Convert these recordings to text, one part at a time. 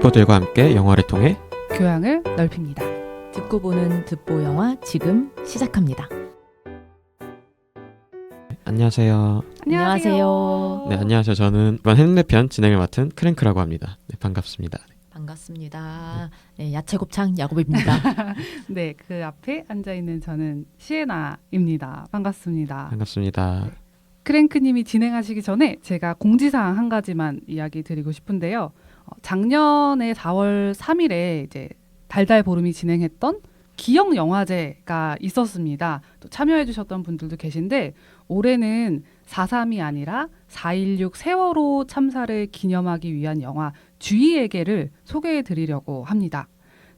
듣보들과 함께 영화를 통해 교양을 넓힙니다. 듣고 보는 듣보 영화 지금 시작합니다. 안녕하세요. 안녕하세요. 네, 안녕하세요. 저는 이번 핸드편 진행을 맡은 크랭크라고 합니다. 네, 반갑습니다. 반갑습니다. 네, 야채곱창 야곱입니다. 네, 그 앞에 앉아있는 저는 시에나입니다. 반갑습니다. 반갑습니다. 네. 크랭크님이 진행하시기 전에 제가 공지사항 한 가지만 이야기 드리고 싶은데요. 작년에 4월 3일에 이제 달달 보름이 진행했던 기억 영화제가 있었습니다. 또 참여해 주셨던 분들도 계신데 올해는 4.3이 아니라 4.16 세월호 참사를 기념하기 위한 영화 주의에게를 소개해 드리려고 합니다.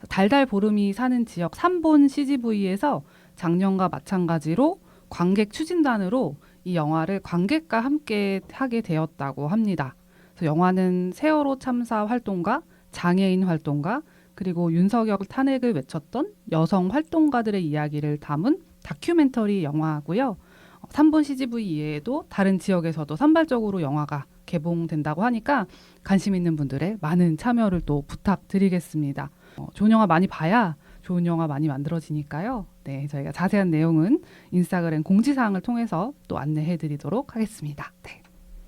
달달 보름이 사는 지역 3본 CGV에서 작년과 마찬가지로 관객 추진단으로 이 영화를 관객과 함께 하게 되었다고 합니다. 그래서 영화는 세월호 참사 활동가, 장애인 활동가, 그리고 윤석열 탄핵을 외쳤던 여성 활동가들의 이야기를 담은 다큐멘터리 영화고요. 3본 CGV 이외에도 다른 지역에서도 산발적으로 영화가 개봉된다고 하니까 관심 있는 분들의 많은 참여를 또 부탁드리겠습니다. 좋은 영화 많이 봐야 좋은 영화 많이 만들어지니까요. 네, 저희가 자세한 내용은 인스타그램 공지사항을 통해서 또 안내해드리도록 하겠습니다.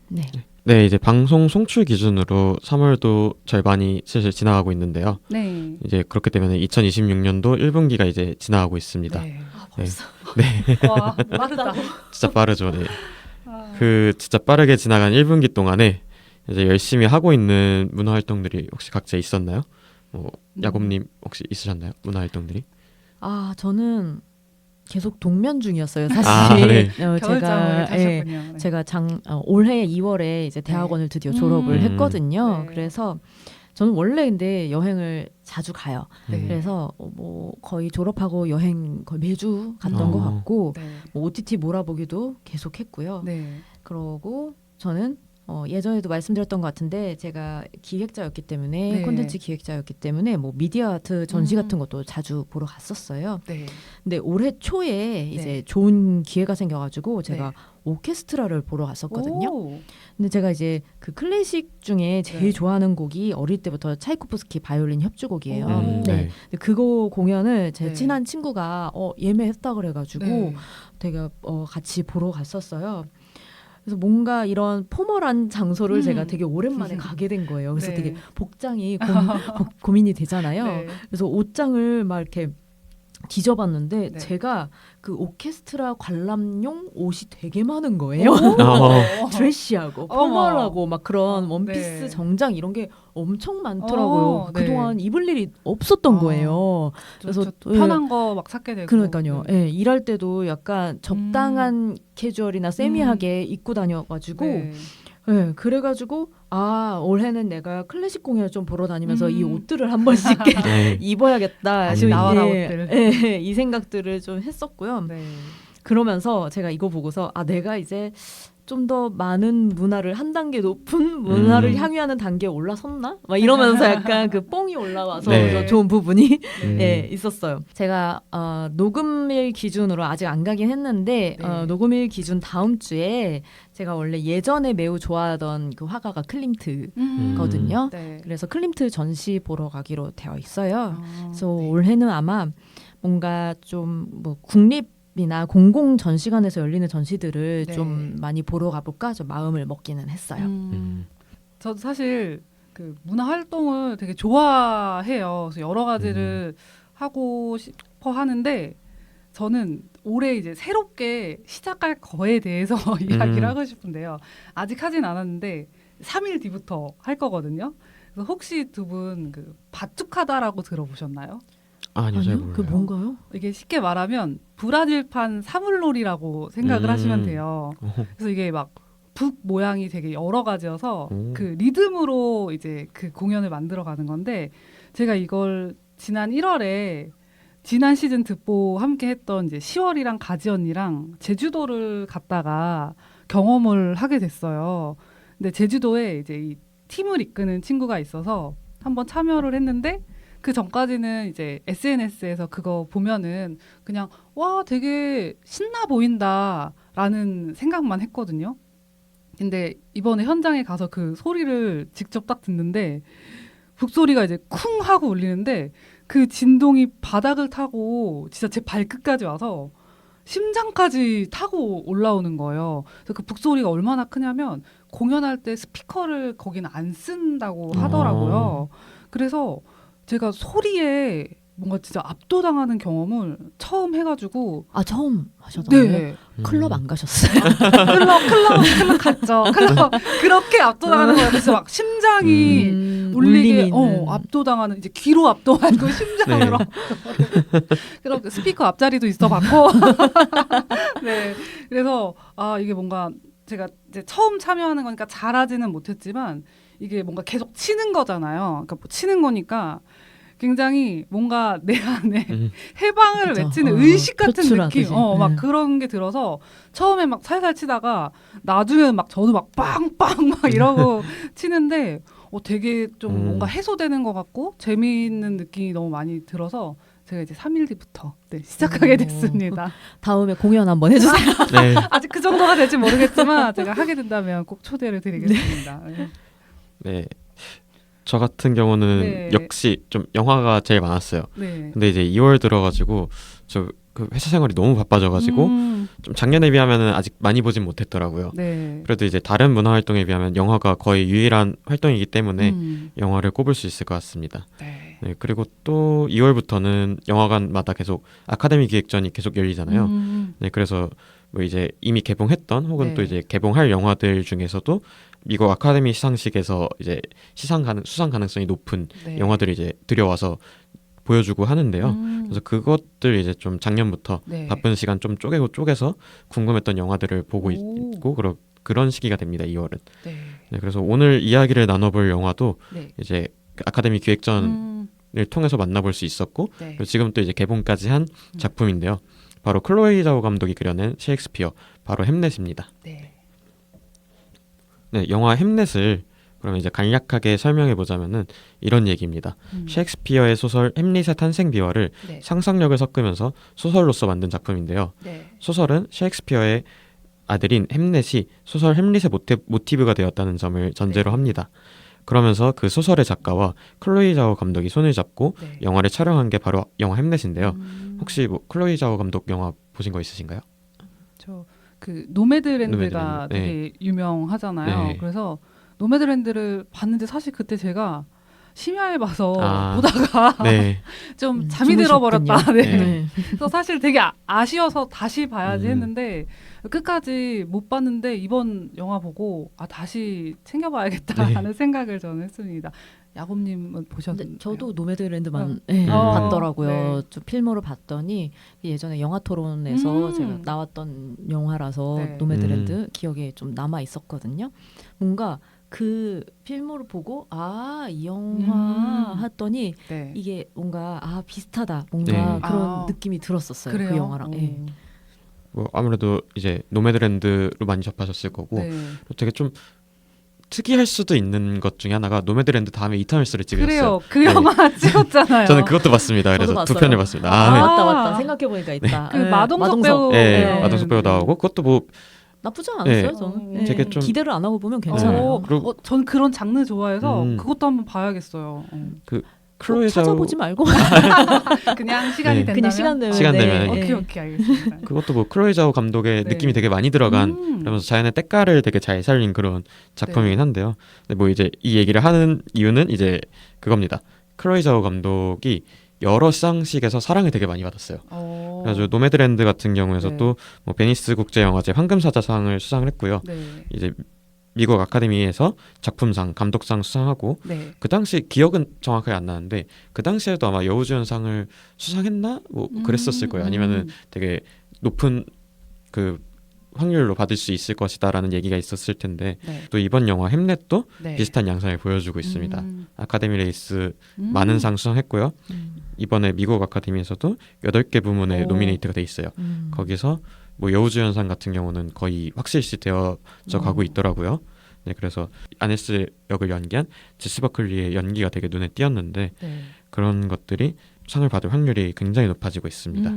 네. 네, 이제 방송 송출 기준으로 3월도 절반이 슬슬 지나가고 있는데요. 네. 이제 그렇기 때문에 2026년도 1분기가 이제 지나가고 있습니다. 네. 벌써. 네, 와, 빠르다. 진짜 빠르죠. 네. 아, 그 진짜 빠르게 지나간 1분기 동안에 이제 열심히 하고 있는 문화 활동들이 혹시 각자 있었나요? 야곱님 혹시 있으셨나요? 문화 활동들이? 저는 계속 동면 중이었어요. 사실. 아, 네. 겨울잠을 제가 자셨군요. 네. 제가 올해 2월에 이제 대학원을 드디어 졸업을 했거든요. 네. 그래서 저는 원래 근데 여행을 자주 가요. 네. 그래서 뭐 거의 졸업하고 여행 거의 매주 갔던 것 같고 네. 뭐 OTT 몰아보기도 계속 했고요. 네. 그러고 저는 예전에도 말씀드렸던 것 같은데 제가 기획자였기 때문에 네. 콘텐츠 기획자였기 때문에 뭐 미디어 아트 전시 같은 것도 자주 보러 갔었어요. 네. 근데 올해 초에 이제 좋은 기회가 생겨가지고 제가 네. 오케스트라를 보러 갔었거든요. 오. 근데 제가 이제 그 클래식 중에 제일 네. 좋아하는 곡이 어릴 때부터 차이코프스키 바이올린 협주곡이에요. 오. 네. 근데 그거 공연을 제 네. 친한 친구가 예매했다 그래가지고 네. 되게 같이 보러 갔었어요. 그래서 뭔가 이런 포멀한 장소를 제가 되게 오랜만에 가게 된 거예요. 그래서 네. 되게 복장이 고민이 되잖아요. 네. 그래서 옷장을 막 이렇게 뒤져봤는데 네. 제가 그 오케스트라 관람용 옷이 되게 많은 거예요. 오. 드레시하고 어머. 포멀하고 막 그런 원피스 네. 정장 이런 게 엄청 많더라고요. 네. 그동안 입을 일이 없었던 거예요. 그래서 그래서 편한 거 막 찾게 되고. 그러니까요. 네. 예, 일할 때도 약간 적당한 캐주얼이나 세미하게 입고 다녀가지고 네. 예, 그래가지고 올해는 내가 클래식 공연을 좀 보러 다니면서 이 음. 옷들을 한 번씩 네. 입어야겠다. 다시 좀 나와라 예, 옷들. 예, 이 생각들을 좀 했었고요. 네. 그러면서 제가 이거 보고서 내가 이제 좀 더 많은 문화를 한 단계 높은 문화를 향유하는 단계에 올라섰나? 막 이러면서 약간 그 뽕이 올라와서 네. 좋은 부분이 음. 예, 있었어요. 제가 녹음일 기준으로 아직 안 가긴 했는데 네. 녹음일 기준 다음 주에 제가 원래 예전에 매우 좋아하던 그 화가가 클림트거든요. 네. 그래서 클림트 전시 보러 가기로 되어 있어요. 그래서 네. 올해는 아마 뭔가 좀 뭐 국립이나 공공 전시관에서 열리는 전시들을 네. 좀 많이 보러 가볼까 좀 마음을 먹기는 했어요. 저도 사실 그 문화 활동을 되게 좋아해요. 그래서 여러 가지를 하고 싶어 하는데 저는 올해 이제 새롭게 시작할 거에 대해서 이야기를 하고 싶은데요. 아직 하진 않았는데 3일 뒤부터 할 거거든요. 그래서 혹시 두 분 그 바투카다라고 들어보셨나요? 아니요, 잘 아니요? 몰라요. 그 뭔가요? 이게 쉽게 말하면 브라질판 사물놀이라고 생각을 하시면 돼요. 그래서 이게 막 북 모양이 되게 여러 가지여서 그 리듬으로 이제 그 공연을 만들어 가는 건데 제가 이걸 지난 1월에 지난 시즌 듣보 함께 했던 이제 10월이랑 가지 언니랑 제주도를 갔다가 경험을 하게 됐어요. 근데 제주도에 이제 이 팀을 이끄는 친구가 있어서 한번 참여를 했는데 그 전까지는 이제 SNS에서 그거 보면은 그냥 와 되게 신나 보인다라는 생각만 했거든요. 근데 이번에 현장에 가서 그 소리를 직접 딱 듣는데 북소리가 이제 쿵 하고 울리는데 그 진동이 바닥을 타고 진짜 제 발끝까지 와서 심장까지 타고 올라오는 거예요. 그래서 그 북소리가 얼마나 크냐면 공연할 때 스피커를 거기는 안 쓴다고 하더라고요. 그래서 제가 소리에 뭔가 진짜 압도당하는 경험을 처음 해가지고 아 처음 하셨나요? 네. 클럽 안 가셨어요? 클럽 갔죠. 클럽 그렇게 압도당하는 거예요. 그래서 막 심장이 울리게 울림이 있는. 압도당하는 이제 귀로 압도하고 심장으로 그렇게 스피커 앞자리도 있어봤고 네 그래서 아 이게 뭔가 제가 이제 처음 참여하는 거니까 잘하지는 못했지만 이게 뭔가 계속 치는 거잖아요. 그러니까 뭐 치는 거니까 굉장히 뭔가 내 안에 해방을 그쵸. 외치는 의식 같은 표출하듯이. 느낌, 막 네. 그런 게 들어서 처음에 막 살살 치다가 나중에는 막 저도 막 빵빵 막 이러고 치는데 되게 좀 뭔가 해소되는 것 같고 재미있는 느낌이 너무 많이 들어서 제가 이제 3일 뒤부터 시작하게 됐습니다. 다음에 공연 한번 해주세요. 네. 아직 그 정도가 될지 모르겠지만 제가 하게 된다면 꼭 초대를 드리겠습니다. 네. 네. 저 같은 경우는 네. 역시 좀 영화가 제일 많았어요. 네. 근데 이제 2월 들어가지고 저 그 회사 생활이 너무 바빠져가지고 좀 작년에 비하면은 아직 많이 보진 못했더라고요. 네. 그래도 이제 다른 문화 활동에 비하면 영화가 거의 유일한 활동이기 때문에 영화를 꼽을 수 있을 것 같습니다. 네. 네, 그리고 또 2월부터는 영화관마다 계속 아카데미 기획전이 계속 열리잖아요. 네, 그래서 뭐 이제 이미 개봉했던 혹은 네. 또 이제 개봉할 영화들 중에서도 미국 아카데미 시상식에서 이제 수상 가능성이 높은 네. 영화들이 이제 들여와서 보여주고 하는데요. 그래서 그것들 이제 좀 작년부터 네. 바쁜 시간 좀 쪼개서 궁금했던 영화들을 보고 오. 있고 그런 시기가 됩니다. 2월은. 네. 네, 그래서 오늘 이야기를 나눠볼 영화도 네. 이제 그 아카데미 기획전을 통해서 만나볼 수 있었고 네. 그리고 지금 또 이제 개봉까지 한 작품인데요. 바로 클로이 자오 감독이 그려낸 셰익스피어, 바로 햄릿입니다. 네. 네, 영화 햄릿을 그러면 이제 간략하게 설명해 보자면은 이런 얘기입니다. 셰익스피어의 소설 햄릿의 탄생 비화를 네. 상상력을 섞으면서 소설로서 만든 작품인데요. 네. 소설은 셰익스피어의 아들인 햄릿이 소설 햄릿의 모티브가 되었다는 점을 전제로 네. 합니다. 그러면서 그 소설의 작가와 클로이 자오 감독이 손을 잡고 네. 영화를 촬영한 게 바로 영화 햄릿인데요. 혹시 뭐 클로이 자오 감독 영화 보신 거 있으신가요? 저 그 노매드랜드가 노매드랜드, 네. 되게 유명하잖아요. 네. 그래서 노매드랜드를 봤는데 사실 그때 제가 심야에 봐서 아. 보다가 네. 좀 잠이 들어버렸다. 주무셨군요. 네. 네. 그래서 사실 되게 아쉬워서 다시 봐야지 음. 했는데 끝까지 못 봤는데 이번 영화 보고 다시 챙겨봐야겠다라는 생각을 저는 했습니다. 야곱님은 보셨나요? 근데 저도 노매드랜드만 어. 봤더라고요. 네. 좀 필모를 봤더니 예전에 영화 토론에서 음. 제가 나왔던 영화라서 네. 노매드랜드 기억에 좀 남아 있었거든요. 뭔가 그 필모를 보고 이 영화 했더니 네. 이게 뭔가 비슷하다 뭔가 네. 그런 느낌이 들었었어요. 그래요? 그 영화랑. 예. 뭐 아무래도 이제 노매드랜드로 많이 접하셨을 거고 네. 되게 좀 특이할 수도 있는 것 중에 하나가 노매드랜드 다음에 이터널스를 찍었어요. 그래요. 그 네. 영화 찍었잖아요. 저는 그것도 봤습니다. 그래서 저도 두 봤어요. 편을 봤습니다. 맞다. 생각해 보니까 있다. 그 마동석 배우. 네, 네. 마동석 배우 나오고 그것도 뭐 나쁘지 않았어요. 네. 저는 네. 되게 좀 기대를 안 하고 보면 괜찮아요. 그리고 전 그런 장르 좋아해서 음. 그것도 한번 봐야겠어요. 클로이 자오 찾아보지 말고 그냥 시간이 네. 된다면. 그냥 시간 내면 시간 내면. 오케이 알겠습니다. 그것도 뭐 클로이 자오 감독의 네. 느낌이 되게 많이 들어간 그러면서 자연의 때깔을 되게 잘 살린 그런 작품이긴 한데요. 근데 뭐 이제 이 얘기를 하는 이유는 이제 그겁니다. 클로이 자오 감독이 여러 시상식에서 사랑을 되게 많이 받았어요. 그래가지고 노매드랜드 같은 경우에서도 뭐 베니스 국제영화제 황금사자상을 수상을 했고요. 네. 이제 미국 아카데미에서 작품상, 감독상 수상하고 네. 그 당시 기억은 정확하게 안 나는데 그 당시에도 아마 여우주연상을 수상했나 뭐 그랬었을 거예요. 아니면은 되게 높은 그 확률로 받을 수 있을 것이다라는 얘기가 있었을 텐데 네. 또 이번 영화 햄넷도 네. 비슷한 양상을 보여주고 있습니다. 아카데미 레이스 음. 많은 상 수상했고요. 이번에 미국 아카데미에서도 8개 부문에 오. 노미네이트가 돼 있어요. 거기서 뭐 여우주연상 같은 경우는 거의 확실시 되어져 가고 있더라고요. 네, 그래서 아네스 역을 연기한 제시 버클리의 연기가 되게 눈에 띄었는데 네. 그런 것들이 상을 받을 확률이 굉장히 높아지고 있습니다.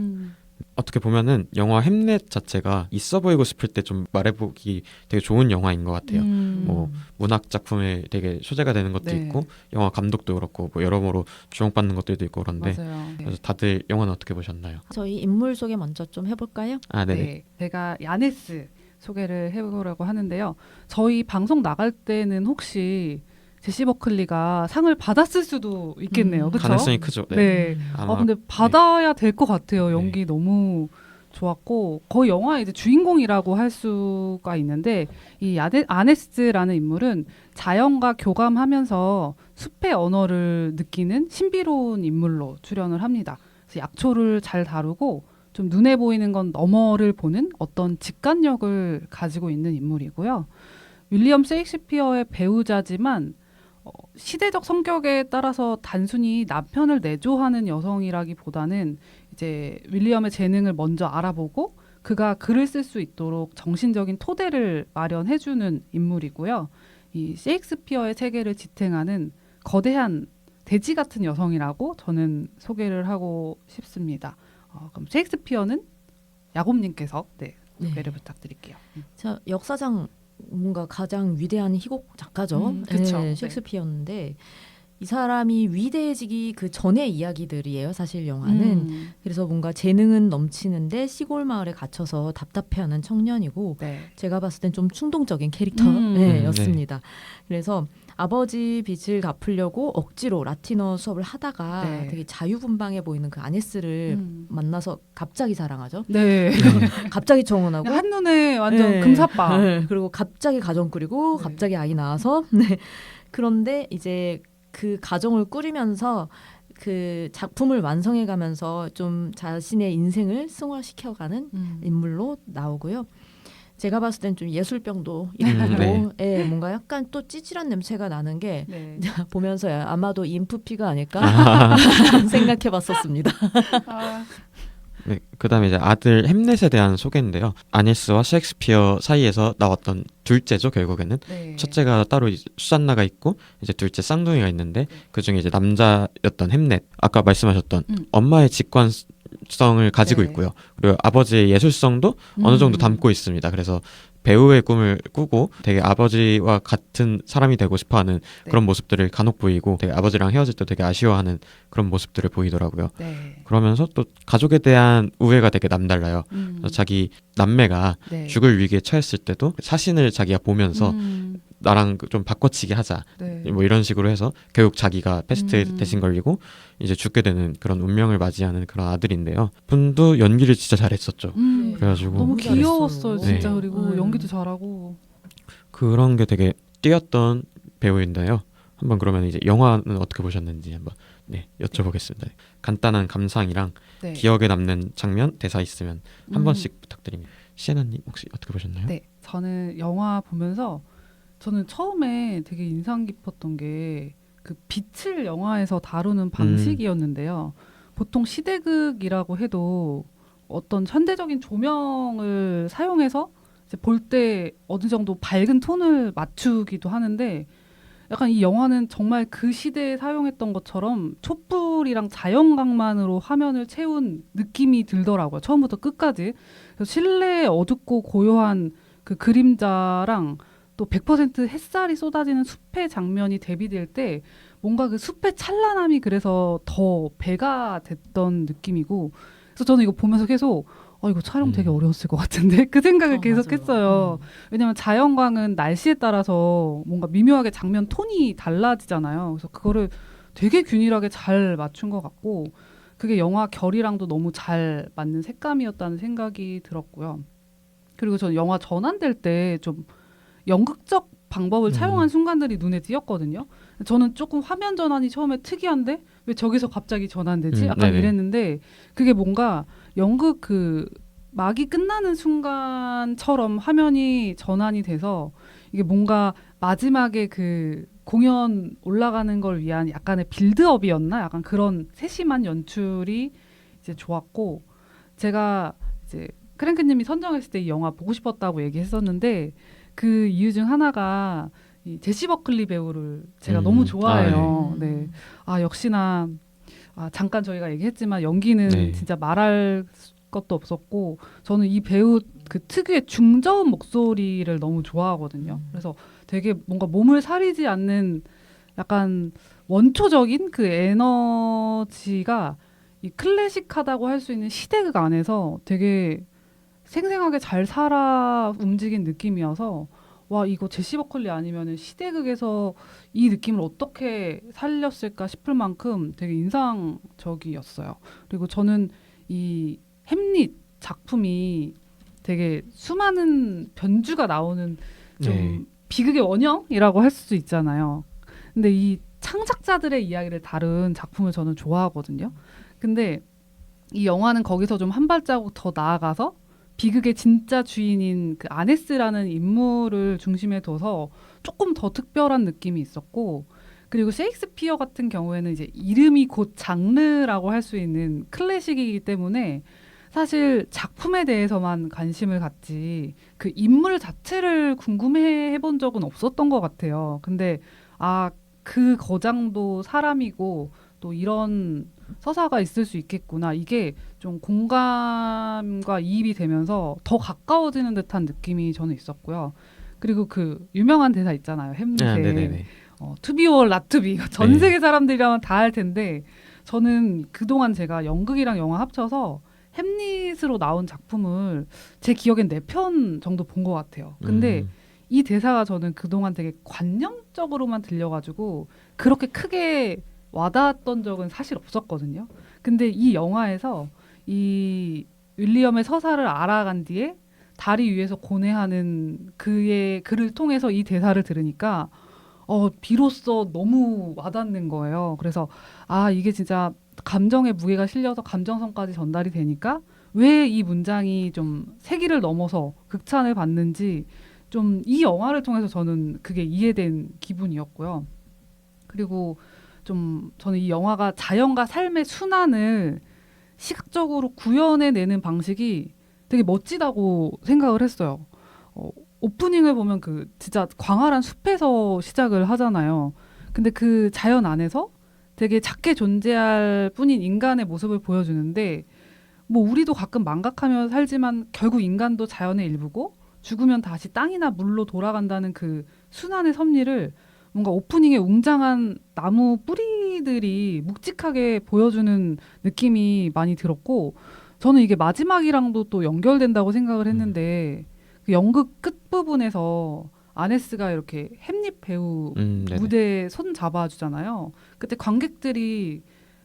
어떻게 보면은 영화 햄릿 자체가 있어 보이고 싶을 때 좀 말해보기 되게 좋은 영화인 것 같아요. 뭐 문학 작품에 되게 소재가 되는 것도 네. 있고 영화 감독도 그렇고 뭐 여러모로 주목받는 것들도 있고 그런데 맞아요. 그래서 다들 영화는 어떻게 보셨나요? 저희 인물 소개 먼저 좀 해볼까요? 아, 네네. 네, 제가 야네스 소개를 해보려고 하는데요. 저희 방송 나갈 때는 혹시 제시 버클리가 상을 받았을 수도 있겠네요. 그렇죠? 가능성이 크죠. 네. 네. 아마 근데 받아야 될 것 같아요. 연기 네. 너무 좋았고 거의 영화의 이제 주인공이라고 할 수가 있는데 이 아네스라는 인물은 자연과 교감하면서 숲의 언어를 느끼는 신비로운 인물로 출연을 합니다. 그래서 약초를 잘 다루고 좀 눈에 보이는 건 너머를 보는 어떤 직관력을 가지고 있는 인물이고요. 윌리엄 셰익스피어의 배우자지만 시대적 성격에 따라서 단순히 남편을 내조하는 여성이라기보다는 이제 윌리엄의 재능을 먼저 알아보고 그가 글을 쓸 수 있도록 정신적인 토대를 마련해주는 인물이고요. 이 셰익스피어의 세계를 지탱하는 거대한 돼지 같은 여성이라고 저는 소개를 하고 싶습니다. 그럼 셰익스피어는 야곱님께서 네. 소개를 부탁드릴게요. 자, 역사상 뭔가 가장 위대한 희곡 작가죠. 그쵸. 네, 셰익스피어인데 이 사람이 위대해지기 그 전의 이야기들이에요. 사실 영화는. 그래서 뭔가 재능은 넘치는데 시골 마을에 갇혀서 답답해하는 청년이고 네. 제가 봤을 땐 좀 충동적인 캐릭터였습니다. 네. 그래서 아버지 빚을 갚으려고 억지로 라틴어 수업을 하다가 네. 되게 자유분방해 보이는 그 아네스를 만나서 갑자기 사랑하죠. 네. 갑자기 청혼하고 한눈에 완전 네. 금사빠. 네. 그리고 갑자기 가정 꾸리고 네. 갑자기 아이 낳아서 네. 그런데 이제 그 가정을 꾸리면서 그 작품을 완성해 가면서 좀 자신의 인생을 승화시켜가는 인물로 나오고요. 제가 봤을 땐 좀 예술병도 있고 네. 예, 뭔가 약간 또 찌질한 냄새가 나는 게 네. 보면서 아마도 인프피가 아닐까 생각해봤었습니다. 네, 그다음에 이제 아들 햄릿에 대한 소개인데요. 아네스와 셰익스피어 사이에서 나왔던 둘째죠, 결국에는. 네. 첫째가 따로 이제 수잔나가 있고 이제 둘째 쌍둥이가 있는데 그 중에 이제 남자였던 햄릿, 아까 말씀하셨던 엄마의 직관성을 가지고 네. 있고요. 그리고 아버지의 예술성도 어느 정도 담고 있습니다. 그래서 배우의 꿈을 꾸고 되게 아버지와 같은 사람이 되고 싶어하는 네. 그런 모습들을 간혹 보이고 되게 아버지랑 헤어질 때 되게 아쉬워하는 그런 모습들을 보이더라고요. 네. 그러면서 또 가족에 대한 우애가 되게 남달라요. 그래서 자기 남매가 네. 죽을 위기에 처했을 때도 사신을 자기가 보면서 나랑 좀 바꿔치기 하자 네. 뭐 이런 식으로 해서 결국 자기가 패스트에 대신 걸리고 이제 죽게 되는 그런 운명을 맞이하는 그런 아들인데요. 분도 연기를 진짜 잘했었죠. 그래가지고 너무 잘했어요. 귀여웠어요, 진짜. 네. 그리고 연기도 잘하고. 그런 게 되게 뛰었던 배우인데요. 한번 그러면 이제 영화는 어떻게 보셨는지 한번 여쭤보겠습니다. 간단한 감상이랑 네. 기억에 남는 장면, 대사 있으면 한 음. 번씩 부탁드립니다. 시에나님 혹시 어떻게 보셨나요? 네, 저는 영화 보면서 저는 처음에 되게 인상 깊었던 게 그 빛을 영화에서 다루는 방식이었는데요. 보통 시대극이라고 해도 어떤 현대적인 조명을 사용해서 볼 때 어느 정도 밝은 톤을 맞추기도 하는데 약간 이 영화는 정말 그 시대에 사용했던 것처럼 촛불이랑 자연광만으로 화면을 채운 느낌이 들더라고요. 처음부터 끝까지. 그래서 실내의 어둡고 고요한 그 그림자랑 또 100% 햇살이 쏟아지는 숲의 장면이 대비될 때 뭔가 그 숲의 찬란함이 그래서 더 배가 됐던 느낌이고 그래서 저는 이거 보면서 계속 이거 촬영 되게 어려웠을 것 같은데 그 생각을 계속 맞아요. 했어요. 왜냐면 자연광은 날씨에 따라서 뭔가 미묘하게 장면 톤이 달라지잖아요. 그래서 그거를 되게 균일하게 잘 맞춘 것 같고 그게 영화 결이랑도 너무 잘 맞는 색감이었다는 생각이 들었고요. 그리고 저는 영화 전환될 때 좀 연극적 방법을 차용한 순간들이 눈에 띄었거든요. 저는 조금 화면 전환이 처음에 특이한데 왜 저기서 갑자기 전환되지? 약간 네네. 이랬는데 그게 뭔가 연극 그 막이 끝나는 순간처럼 화면이 전환이 돼서 이게 뭔가 마지막에 그 공연 올라가는 걸 위한 약간의 빌드업이었나? 약간 그런 세심한 연출이 이제 좋았고 제가 이제 크랭크님이 선정했을 때 이 영화 보고 싶었다고 얘기했었는데 그 이유 중 하나가 이 제시 버클리 배우를 제가 너무 좋아해요. 역시나 잠깐 저희가 얘기했지만 연기는 네. 진짜 말할 것도 없었고 저는 이 배우 그 특유의 중저음 목소리를 너무 좋아하거든요. 그래서 되게 뭔가 몸을 사리지 않는 약간 원초적인 그 에너지가 이 클래식하다고 할 수 있는 시대극 안에서 되게 생생하게 잘 살아 움직인 느낌이어서 와 이거 제시 버클리 아니면은 시대극에서 이 느낌을 어떻게 살렸을까 싶을 만큼 되게 인상적이었어요. 그리고 저는 이 햄릿 작품이 되게 수많은 변주가 나오는 좀 네. 비극의 원형이라고 할 수 있잖아요. 근데 이 창작자들의 이야기를 다룬 작품을 저는 좋아하거든요. 근데 이 영화는 거기서 좀 한 발자국 더 나아가서 비극의 진짜 주인인 그 아네스라는 인물을 중심에 둬서 조금 더 특별한 느낌이 있었고 그리고 셰익스피어 같은 경우에는 이제 이름이 곧 장르라고 할 수 있는 클래식이기 때문에 사실 작품에 대해서만 관심을 갖지 그 인물 자체를 궁금해 해본 적은 없었던 것 같아요. 근데 그 거장도 사람이고 또 이런 서사가 있을 수 있겠구나. 이게 좀 공감과 이입이 되면서 더 가까워지는 듯한 느낌이 저는 있었고요. 그리고 그 유명한 대사 있잖아요. 햄릿의 네네네. to be or not to be. 전 네. 세계 사람들이라면 다 할 텐데 저는 그동안 제가 연극이랑 영화 합쳐서 햄릿으로 나온 작품을 제 기억엔 4편 정도 본 것 같아요. 근데 이 대사가 저는 그동안 되게 관념적으로만 들려가지고 그렇게 크게 와닿았던 적은 사실 없었거든요. 근데 이 영화에서 이 윌리엄의 서사를 알아간 뒤에 다리 위에서 고뇌하는 그의 글을 통해서 이 대사를 들으니까 비로소 너무 와닿는 거예요. 그래서 이게 진짜 감정의 무게가 실려서 감정선까지 전달이 되니까 왜 이 문장이 좀 세기를 넘어서 극찬을 받는지 좀 이 영화를 통해서 저는 그게 이해된 기분이었고요. 그리고 좀 저는 이 영화가 자연과 삶의 순환을 시각적으로 구현해내는 방식이 되게 멋지다고 생각을 했어요. 오프닝을 보면 그 진짜 광활한 숲에서 시작을 하잖아요. 근데 그 자연 안에서 되게 작게 존재할 뿐인 인간의 모습을 보여주는데 뭐 우리도 가끔 망각하며 살지만 결국 인간도 자연의 일부고 죽으면 다시 땅이나 물로 돌아간다는 그 순환의 섭리를 뭔가 오프닝에 웅장한 나무 뿌리들이 묵직하게 보여주는 느낌이 많이 들었고 저는 이게 마지막이랑도 또 연결된다고 생각을 했는데 그 연극 끝부분에서 아네스가 이렇게 햄릿 배우 네네. 무대에 손 잡아주잖아요. 그때 관객들이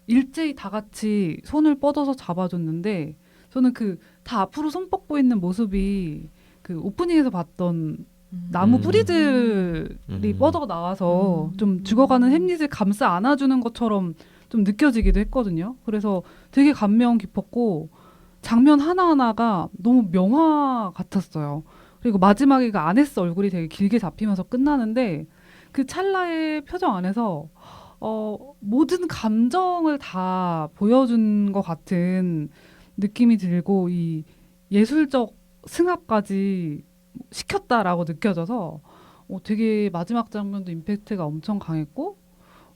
일제히 다 같이 손을 뻗어서 잡아줬는데 저는 그 다 앞으로 손 뻗고 있는 모습이 그 오프닝에서 봤던 나무 뿌리들이 뻗어 나와서 좀 죽어가는 햄릿을 감싸 안아주는 것처럼 좀 느껴지기도 했거든요. 그래서 되게 감명 깊었고 장면 하나하나가 너무 명화 같았어요. 그리고 마지막에 그 아네스 얼굴이 되게 길게 잡히면서 끝나는데 그 찰나의 표정 안에서 모든 감정을 다 보여준 것 같은 느낌이 들고 이 예술적 승합까지 시켰다라고 느껴져서 되게 마지막 장면도 임팩트가 엄청 강했고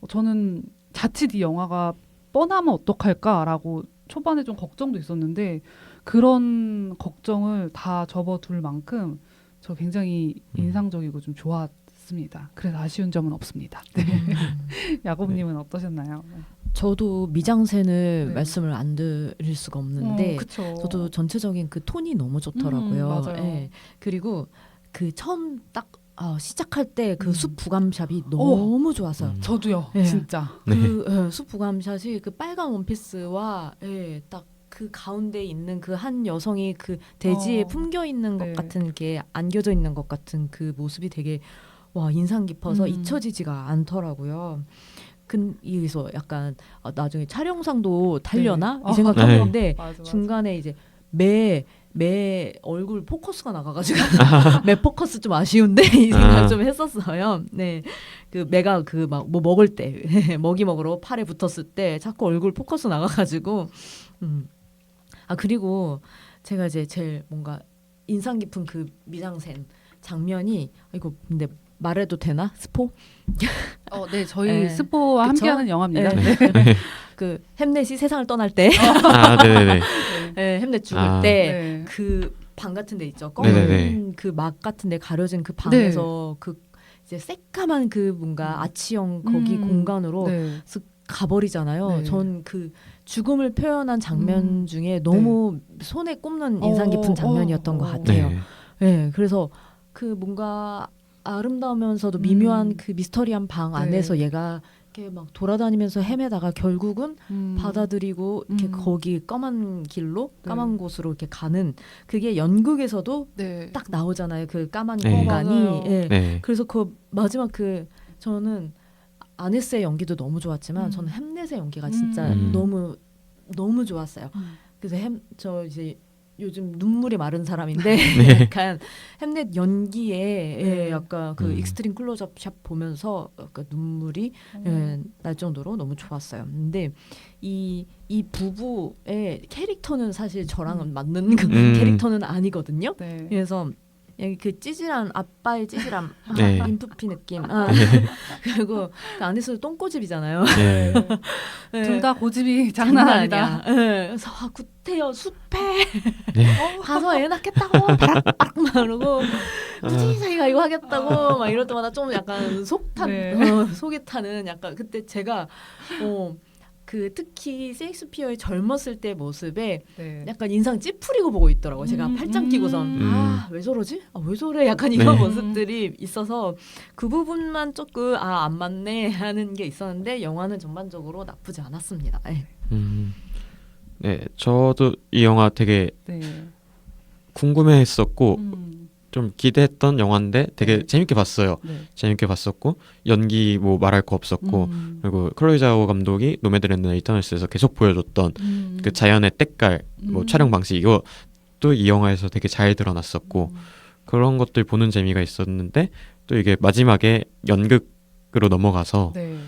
저는 자칫 이 영화가 뻔하면 어떡할까라고 초반에 좀 걱정도 있었는데 그런 걱정을 다 접어둘 만큼 저 굉장히 인상적이고 좀 좋았습니다. 그래서 아쉬운 점은 없습니다. 네. 야곱님은 어떠셨나요? 저도 미장센을 네. 말씀을 안 드릴 수가 없는데 그쵸. 저도 전체적인 그 톤이 너무 좋더라고요. 맞아요. 예. 그리고 그 처음 딱 시작할 때 그 음. 숲 부감샵이 너무 좋았어요. 저도요. 네. 진짜. 그 숲 부감샷이 그 빨간 원피스와 딱 그 가운데 있는 그 한 여성이 그 대지에 품겨 있는 것 네. 같은 게 안겨져 있는 것 같은 그 모습이 되게 인상 깊어서 잊혀지지가 않더라고요. 여기서 약간 나중에 촬영상도 달려나 네. 이 생각했는데 맞아. 중간에 이제 매 얼굴 포커스가 나가가지고 매 포커스 좀 아쉬운데 이 생각 좀 했었어요. 네, 그 매가 그 막 뭐 먹을 때 먹이 먹으러 팔에 붙었을 때 자꾸 얼굴 포커스 나가가지고 그리고 제가 이제 제일 뭔가 인상 깊은 그 미장센 장면이 이거 근데 말해도 되나 스포? 네, 저희 네. 스포와 그쵸? 함께하는 영화입니다. 네. 그 햄릿이 세상을 떠날 때 네네네. 네, 햄넷 죽을 아. 때 네. 그 방 같은 데 있죠. 네네네. 검은 그 막 같은 데 가려진 그 방에서 네. 그 이제 새까만 그 뭔가 아치형 거기 공간으로 네. 쓱 가버리잖아요. 네. 전 그 죽음을 표현한 장면 중에 너무 손에 꼽는 인상 깊은 장면이었던 것 같아요. 네. 네, 그래서 그 뭔가 아름다우면서도 미묘한 그 미스터리한 방 네. 안에서 얘가 이렇게 막 돌아다니면서 헤매다가 결국은 받아들이고 이렇게 거기 까만 길로 네. 까만 곳으로 이렇게 가는 그게 연극에서도 네. 딱 나오잖아요. 그 까만 네. 공간이. 맞아요. 예. 네. 그래서 그 마지막 그 저는 아네스의 연기도 너무 좋았지만 저는 햄넷의 연기가 진짜 너무 너무 좋았어요. 그래서 저 이제 요즘 눈물이 마른 사람인데 네. 약간 햄넷 연기에 네. 예, 약간 그 익스트림 클로즈업 샷 보면서 약간 눈물이 예, 날 정도로 너무 좋았어요. 근데 이 부부의 캐릭터는 사실 저랑은 맞는 그 캐릭터는 아니거든요. 네. 그래서 여기 그 찌질한 아빠의 찌질함 네. 인프피 느낌 그리고 그 안에서 똥꼬집이잖아요. 네. 네. 둘 다 고집이 장난 아니다. 네. 그래서 구태여 숲에 네. 가서 애 낳겠다고 바락바락 막 그러고 무지개사이가 이거 하겠다고 막 이럴 때마다 좀 약간 네. 속이 타는 약간 그때 제가 그 특히 셰익스피어의 젊었을 때 모습에 네. 약간 인상 찌푸리고 보고 있더라고요. 제가 팔짱 끼고선 왜 저러지? 왜 저래? 약간 이런 네. 모습들이 있어서 그 부분만 조금 안 맞네 하는 게 있었는데 영화는 전반적으로 나쁘지 않았습니다. 네. 네, 저도 이 영화 되게 네. 궁금해했었고 좀 기대했던 영화인데 되게 네. 재밌게 봤어요. 네. 재밌게 봤었고 연기 뭐 말할 거 없었고 그리고 클로이 자오 감독이 노매드랜드 이터널스에서 계속 보여줬던 그 자연의 때깔 뭐 촬영 방식 이것도 이 영화에서 되게 잘 드러났었고 그런 것들 보는 재미가 있었는데 또 이게 마지막에 연극으로 넘어가서 네.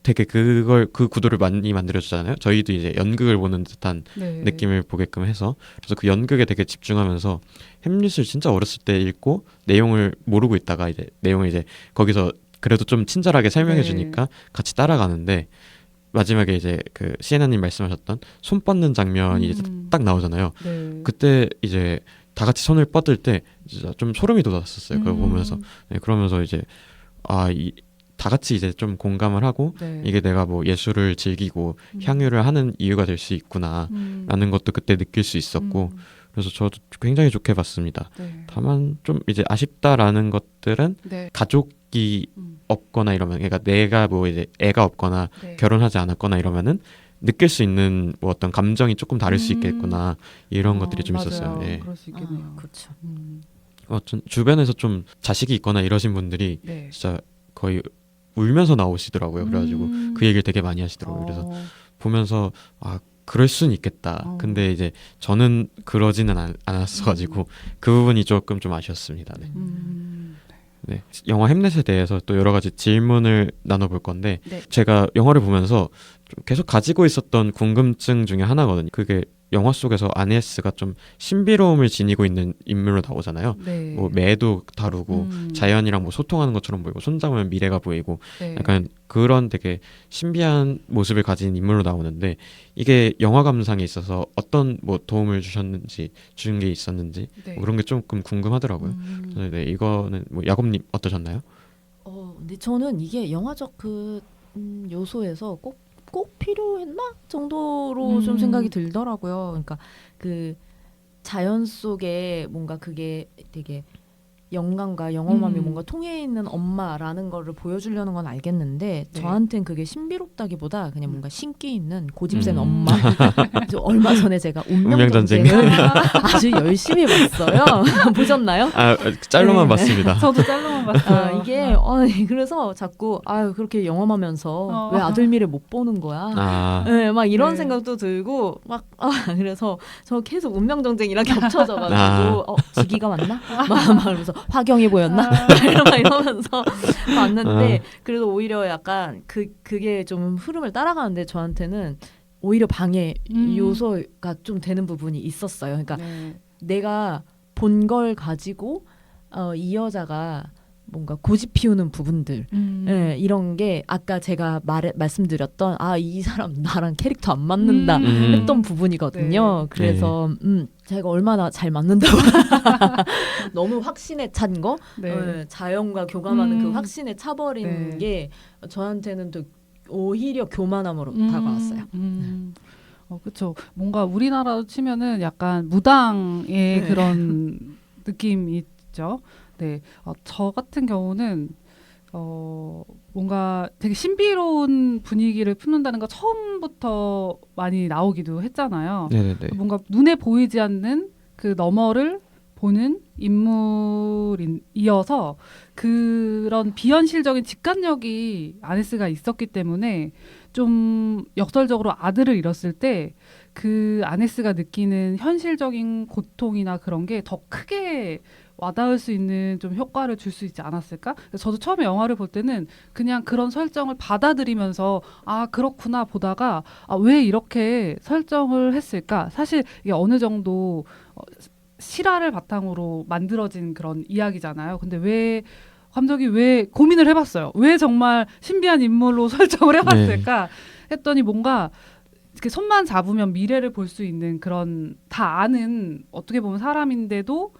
되게 그 구도를 많이 만들어주잖아요. 저희도 이제 연극을 보는 듯한 네. 느낌을 보게끔 해서 그래서 그 연극에 되게 집중하면서 햄릿을 진짜 어렸을 때 읽고 내용을 모르고 있다가 이제 내용을 이제 거기서 그래도 좀 친절하게 설명해 주니까 같이 따라가는데 마지막에 이제 그 시에나님 말씀하셨던 손 뻗는 장면이 이제 딱 나오잖아요. 네. 그때 이제 다 같이 손을 뻗을 때 진짜 좀 소름이 돋았었어요. 그걸 보면서 네, 그러면서 이제 다 같이 이제 좀 공감을 하고 네. 이게 내가 뭐 예술을 즐기고 향유를 하는 이유가 될 수 있구나라는 것도 그때 느낄 수 있었고 그래서 저도 굉장히 좋게 봤습니다. 네. 다만 좀 이제 아쉽다라는 것들은 네. 가족이 없거나 이러면 그러니까 내가 뭐 이제 애가 없거나 네. 결혼하지 않았거나 이러면은 느낄 수 있는 뭐 어떤 감정이 조금 다를 수 있겠구나 이런 것들이 좀 맞아요. 있었어요. 예. 그럴 수 있겠네요. 그렇죠. 전 주변에서 좀 자식이 있거나 이러신 분들이 네. 진짜 거의 울면서 나오시더라고요. 그래가지고 그 얘기를 되게 많이 하시더라고요. 그래서 보면서 그럴 수는 있겠다. 근데 이제 저는 그러지는 않았어가지고 그 부분이 조금 좀 아쉬웠습니다. 네. 네. 영화 햄넷에 대해서 또 여러 가지 질문을 나눠볼 건데 네. 제가 영화를 보면서 좀 계속 가지고 있었던 궁금증 중에 하나거든요. 그게 영화 속에서 아네스가 좀 신비로움을 지니고 있는 인물로 나오잖아요. 네. 뭐 매도 다루고 자연이랑 뭐 소통하는 것처럼 보이고 손잡으면 미래가 보이고 네. 약간 그런 되게 신비한 모습을 가진 인물로 나오는데 이게 영화 감상에 있어서 어떤 뭐 도움을 준 게 있었는지 네. 뭐 그런 게 조금 궁금하더라고요. 그래서 네, 이거는 뭐 야곱님 어떠셨나요? 근데 저는 이게 영화적 그 요소에서 꼭 필요했나 정도로 좀 생각이 들더라고요. 그러니까 그 자연 속에 뭔가 그게 되게 영감과 영험함이 뭔가 통해 있는 엄마라는 거를 보여주려는 건 알겠는데 네. 저한텐 그게 신비롭다기보다 그냥 뭔가 신기 있는 고집센 엄마. 그래서 얼마 전에 제가 운명전쟁을 아주 열심히 봤어요. 보셨나요? 짤로만 네. 봤습니다. 저도 짤로만 봤어요. 이게 그래서 자꾸 그렇게 영험하면서 왜 아들미를 못 보는 거야? 네, 막 이런 네. 생각도 들고 막 그래서 저 계속 운명전쟁이랑 겹쳐져가지고 지기가 맞나? 막 그러면서 화경이 보였나? 막 이러면서 봤는데 그래도 오히려 약간 그게 좀 흐름을 따라가는데 저한테는 오히려 방해 요소가 좀 되는 부분이 있었어요. 그러니까 네. 내가 본 걸 가지고 이 여자가 뭔가 고집 피우는 부분들 예, 이런 게 아까 제가 말씀드렸던 이 사람 나랑 캐릭터 안 맞는다 했던 부분이거든요. 네. 그래서 제가 얼마나 잘 맞는다고 너무 확신에 찬 거 네. 예, 자연과 교감하는 그 확신에 차버린 네. 게 저한테는 또 오히려 교만함으로 다가왔어요. 그렇죠. 뭔가 우리나라로 치면은 약간 무당의 네. 그런 느낌이 있죠. 네, 저 같은 경우는 뭔가 되게 신비로운 분위기를 품는다는 거 처음부터 많이 나오기도 했잖아요. 네네네. 뭔가 눈에 보이지 않는 그 너머를 보는 인물이어서 그런 비현실적인 직관력이 아네스가 있었기 때문에 좀 역설적으로 아들을 잃었을 때 그 아네스가 느끼는 현실적인 고통이나 그런 게 더 크게 와닿을 수 있는 좀 효과를 줄 수 있지 않았을까? 저도 처음에 영화를 볼 때는 그냥 그런 설정을 받아들이면서 그렇구나 보다가 왜 이렇게 설정을 했을까? 사실 이게 어느 정도 실화를 바탕으로 만들어진 그런 이야기잖아요. 근데 왜 감독이 왜 고민을 해봤어요. 왜 정말 신비한 인물로 설정을 해봤을까? 했더니 뭔가 이렇게 손만 잡으면 미래를 볼 수 있는 그런 다 아는 어떻게 보면 사람인데도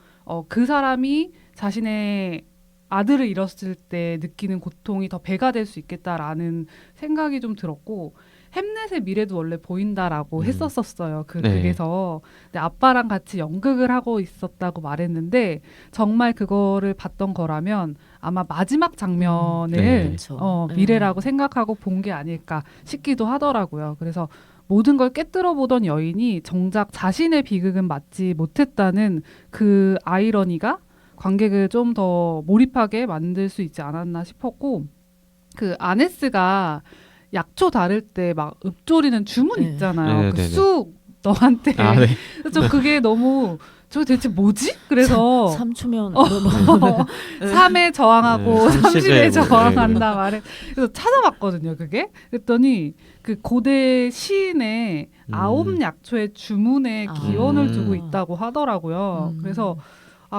그 사람이 자신의 아들을 잃었을 때 느끼는 고통이 더 배가 될 수 있겠다라는 생각이 좀 들었고 햄넷의 미래도 원래 보인다라고 했었었어요. 그 극에서. 근데 아빠랑 같이 연극을 하고 있었다고 말했는데 정말 그거를 봤던 거라면 아마 마지막 장면을 미래라고 생각하고 본 게 아닐까 싶기도 하더라고요. 그래서 모든 걸 깨뜨려 보던 여인이 정작 자신의 비극은 맞지 못했다는 그 아이러니가 관객을 좀 더 몰입하게 만들 수 있지 않았나 싶었고 그 아네스가 약초 다를 때 막 읊조리는 주문 있잖아요. 그 쑥 너한테. 저 그게 너무 저 대체 뭐지? 그래서 3초면 3에 저항하고 30에 저항한다 말해. 그래서 찾아봤거든요. 그게. 그랬더니 그 고대 시인의 9약초의 주문에 기원을 두고 있다고 하더라고요. 그래서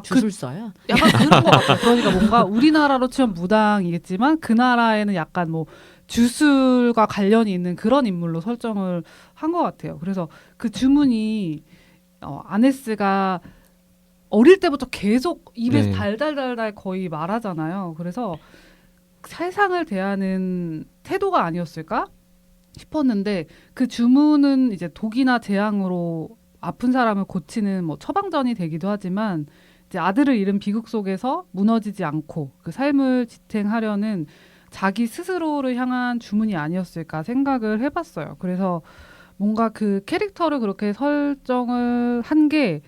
주술사야? 약간 그런 것 같아요. 그러니까 뭔가 우리나라로 치면 무당이겠지만 그 나라에는 약간 뭐 주술과 관련이 있는 그런 인물로 설정을 한 것 같아요. 그래서 그 주문이 아네스가 어릴 때부터 계속 입에서 달달달달 거의 말하잖아요. 그래서 세상을 대하는 태도가 아니었을까 싶었는데 그 주문은 이제 독이나 재앙으로 아픈 사람을 고치는 뭐 처방전이 되기도 하지만 이제 아들을 잃은 비극 속에서 무너지지 않고 그 삶을 지탱하려는 자기 스스로를 향한 주문이 아니었을까 생각을 해봤어요. 그래서 뭔가 그 캐릭터를 그렇게 설정을 한 게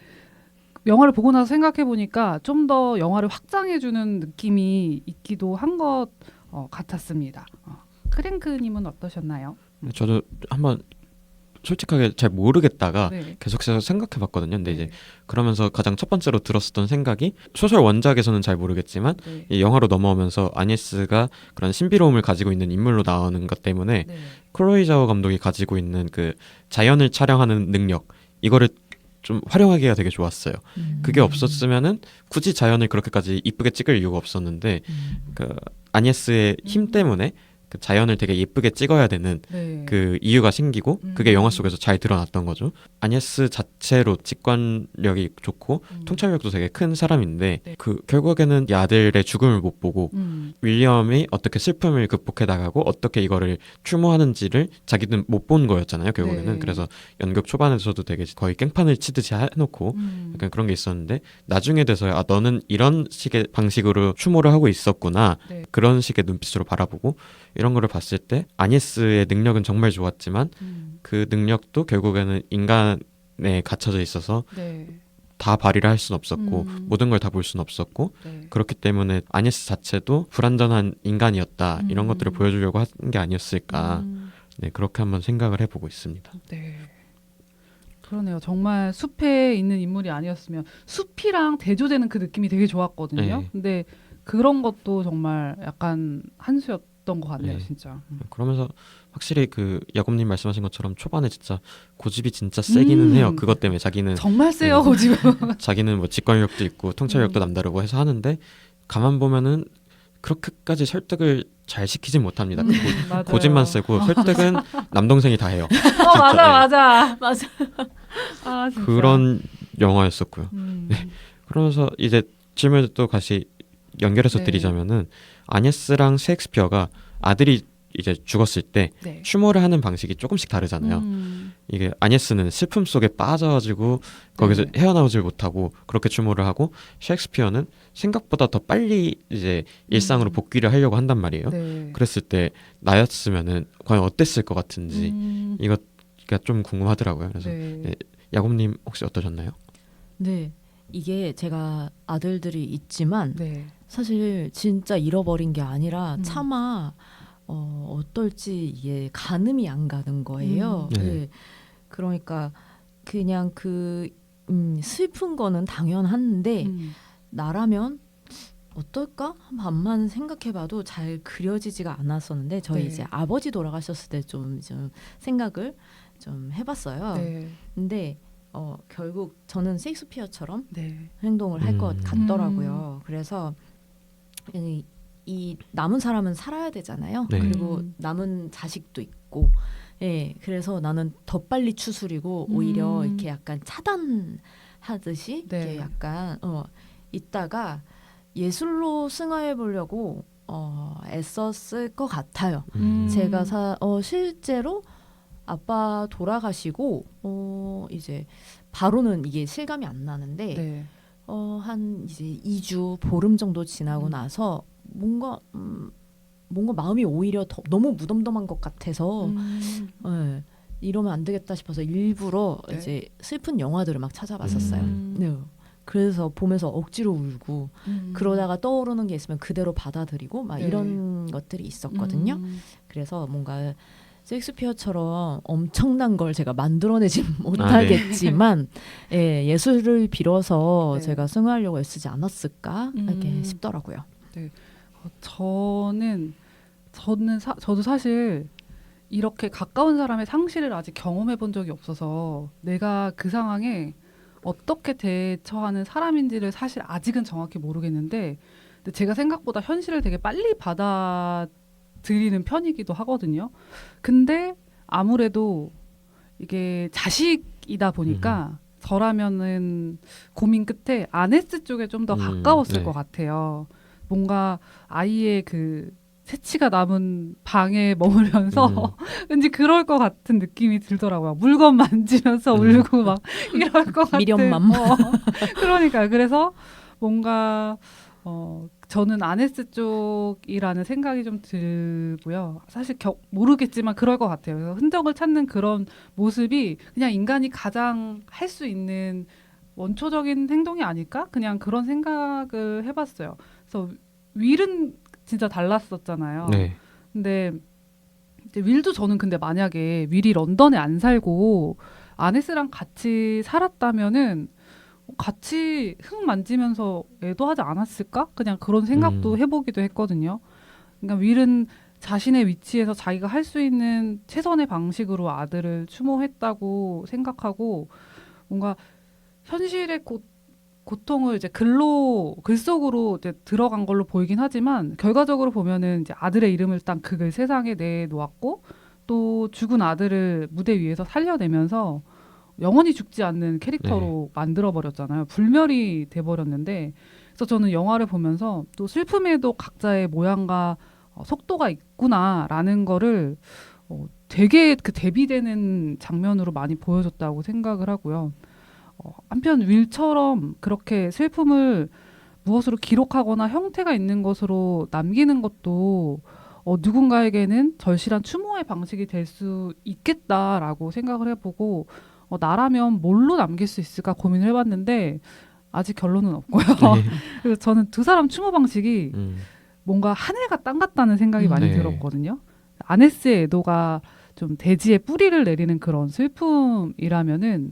영화를 보고 나서 생각해 보니까 좀 더 영화를 확장해주는 느낌이 있기도 한 것 같았습니다. 크랭크님은 어떠셨나요? 저도 한번 솔직하게 잘 모르겠다가 계속해서 생각해봤거든요. 근데 이제 그러면서 가장 첫 번째로 들었었던 생각이 소설 원작에서는 잘 모르겠지만 이 영화로 넘어오면서 아니스가 그런 신비로움을 가지고 있는 인물로 나오는 것 때문에 클로이 자오 감독이 가지고 있는 그 자연을 촬영하는 능력 이거를 좀 활용하기가 되게 좋았어요. 그게 없었으면은 굳이 자연을 그렇게까지 이쁘게 찍을 이유가 없었는데 그 아니스의 힘 때문에 그 자연을 되게 예쁘게 찍어야 되는 그 이유가 생기고 그게 영화 속에서 잘 드러났던 거죠. 아니스 자체로 직관력이 좋고 통찰력도 되게 큰 사람인데 그 결국에는 이 아들의 죽음을 못 보고 윌리엄이 어떻게 슬픔을 극복해 나가고 어떻게 이거를 추모하는지를 자기는 못 본 거였잖아요. 결국에는. 그래서 연극 초반에서도 되게 거의 깽판을 치듯이 해놓고 약간 그런 게 있었는데 나중에 돼서야 너는 이런 식의 방식으로 추모를 하고 있었구나. 그런 식의 눈빛으로 바라보고 이런 거를 봤을 때 아니스의 능력은 정말 좋았지만 그 능력도 결국에는 인간에 갇혀져 있어서 다 발휘를 할 수는 없었고 모든 걸 다 볼 수는 없었고 그렇기 때문에 아니스 자체도 불완전한 인간이었다 이런 것들을 보여주려고 한 게 아니었을까 그렇게 한번 생각을 해보고 있습니다. 그러네요. 정말 숲에 있는 인물이 아니었으면 숲이랑 대조되는 그 느낌이 되게 좋았거든요. 근데 그런 것도 정말 약간 한 수였던 것 같네요. 진짜. 그러면서 확실히 그 야곱님 말씀하신 것처럼 초반에 진짜 고집이 진짜 세기는 해요. 그것 때문에 자기는 정말 세요 고집은. 자기는 뭐 직관력도 있고 통찰력도 남다르고 해서 하는데 가만 보면은 그렇게까지 설득을 잘 시키진 못합니다. 맞아요. 고집만 세고 설득은 남동생이 다 해요. 맞아. 맞아. 아, 진짜. 그런 영화였었고요. 음. 그러면서 이제 질문을 또 다시 연결해서 네. 드리자면은 아니스랑 셰익스피어가 아들이 이제 죽었을 때 네. 추모를 하는 방식이 조금씩 다르잖아요. 이게 아니스는 슬픔 속에 빠져가지고 거기서 네. 헤어나오질 못하고 그렇게 추모를 하고 셰익스피어는 생각보다 더 빨리 이제 일상으로 복귀를 하려고 한단 말이에요. 네. 그랬을 때 나였으면은 과연 어땠을 것 같은지 음. 이거가 좀 궁금하더라고요. 그래서 네. 야곱님 혹시 어떠셨나요? 네. 이게 제가 아들들이 있지만 네. 사실 진짜 잃어버린 게 아니라 음. 차마 어떨지 이게 가늠이 안 가는 거예요. 네. 네. 그러니까 그냥 슬픈 거는 당연한데 음. 나라면 어떨까? 한 반만 생각해봐도 잘 그려지지가 않았었는데 저희 네. 이제 아버지 돌아가셨을 때 좀 생각을 좀 해봤어요. 네. 근데 결국 저는 셰익스피어처럼 네. 행동을 할 것 음. 같더라고요. 그래서 이 남은 사람은 살아야 되잖아요. 네. 그리고 남은 자식도 있고, 예, 그래서 나는 더 빨리 추스리고 오히려 이렇게 약간 차단하듯이 네. 이렇게 약간 있다가 예술로 승화해 보려고 애썼을 것 같아요. 제가 실제로 아빠 돌아가시고 이제 바로는 이게 실감이 안 나는데 네. 한 이제 2주 보름 정도 지나고 나서 뭔가 마음이 오히려 너무 무덤덤한 것 같아서 예, 이러면 안 되겠다 싶어서 일부러 네. 이제 슬픈 영화들을 막 찾아봤었어요. 음. 네. 그래서 보면서 억지로 울고 그러다가 떠오르는 게 있으면 그대로 받아들이고 막 네. 이런 것들이 있었거든요. 그래서 뭔가 셰익스피어처럼 엄청난 걸 제가 만들어내지 못하겠지만 예술을 빌어서 네. 제가 승화하려고 애쓰지 않았을까 이렇게 싶더라고요. 저도 사실 이렇게 가까운 사람의 상실을 아직 경험해 본 적이 없어서 내가 그 상황에 어떻게 대처하는 사람인지를 사실 아직은 정확히 모르겠는데 근데 제가 생각보다 현실을 되게 빨리 받아들이는 편이기도 하거든요. 근데 아무래도 이게 자식이다 보니까 저라면은 고민 끝에 아네스 쪽에 좀 더 가까웠을 네. 것 같아요. 뭔가 아이의 그 새치가 남은 방에 머물면서 왠지 그럴 것 같은 느낌이 들더라고요. 물건 만지면서 울고 막 이럴 것 같은. 미련맘. 그러니까요. 그래서 뭔가 저는 아네스 쪽이라는 생각이 좀 들고요. 사실 모르겠지만 그럴 것 같아요. 그래서 흔적을 찾는 그런 모습이 그냥 인간이 가장 할 수 있는 원초적인 행동이 아닐까? 그냥 그런 생각을 해봤어요. 그래서 윌은 진짜 달랐었잖아요. 네. 근데 이제 윌도 저는 근데 만약에 윌이 런던에 안 살고 아네스랑 같이 살았다면은 같이 흙 만지면서 애도하지 않았을까? 그냥 그런 생각도 해보기도 했거든요. 그러니까 윌은 자신의 위치에서 자기가 할 수 있는 최선의 방식으로 아들을 추모했다고 생각하고 뭔가 현실의 고통을 이제 글 속으로 이제 들어간 걸로 보이긴 하지만 결과적으로 보면은 이제 아들의 이름을 딴 그 글 세상에 내놓았고 또 죽은 아들을 무대 위에서 살려내면서 영원히 죽지 않는 캐릭터로 만들어 버렸잖아요. 불멸이 돼 버렸는데 그래서 저는 영화를 보면서 또 슬픔에도 각자의 모양과 속도가 있구나라는 거를 되게 그 대비되는 장면으로 많이 보여줬다고 생각을 하고요. 한편 윌처럼 그렇게 슬픔을 무엇으로 기록하거나 형태가 있는 것으로 남기는 것도 누군가에게는 절실한 추모의 방식이 될 수 있겠다라고 생각을 해보고 나라면 뭘로 남길 수 있을까 고민을 해봤는데 아직 결론은 없고요. 그래서 저는 두 사람 추모 방식이 뭔가 하늘과 땅 같다는 생각이 많이 네. 들었거든요. 아네스의 애도가 좀 대지에 뿌리를 내리는 그런 슬픔이라면은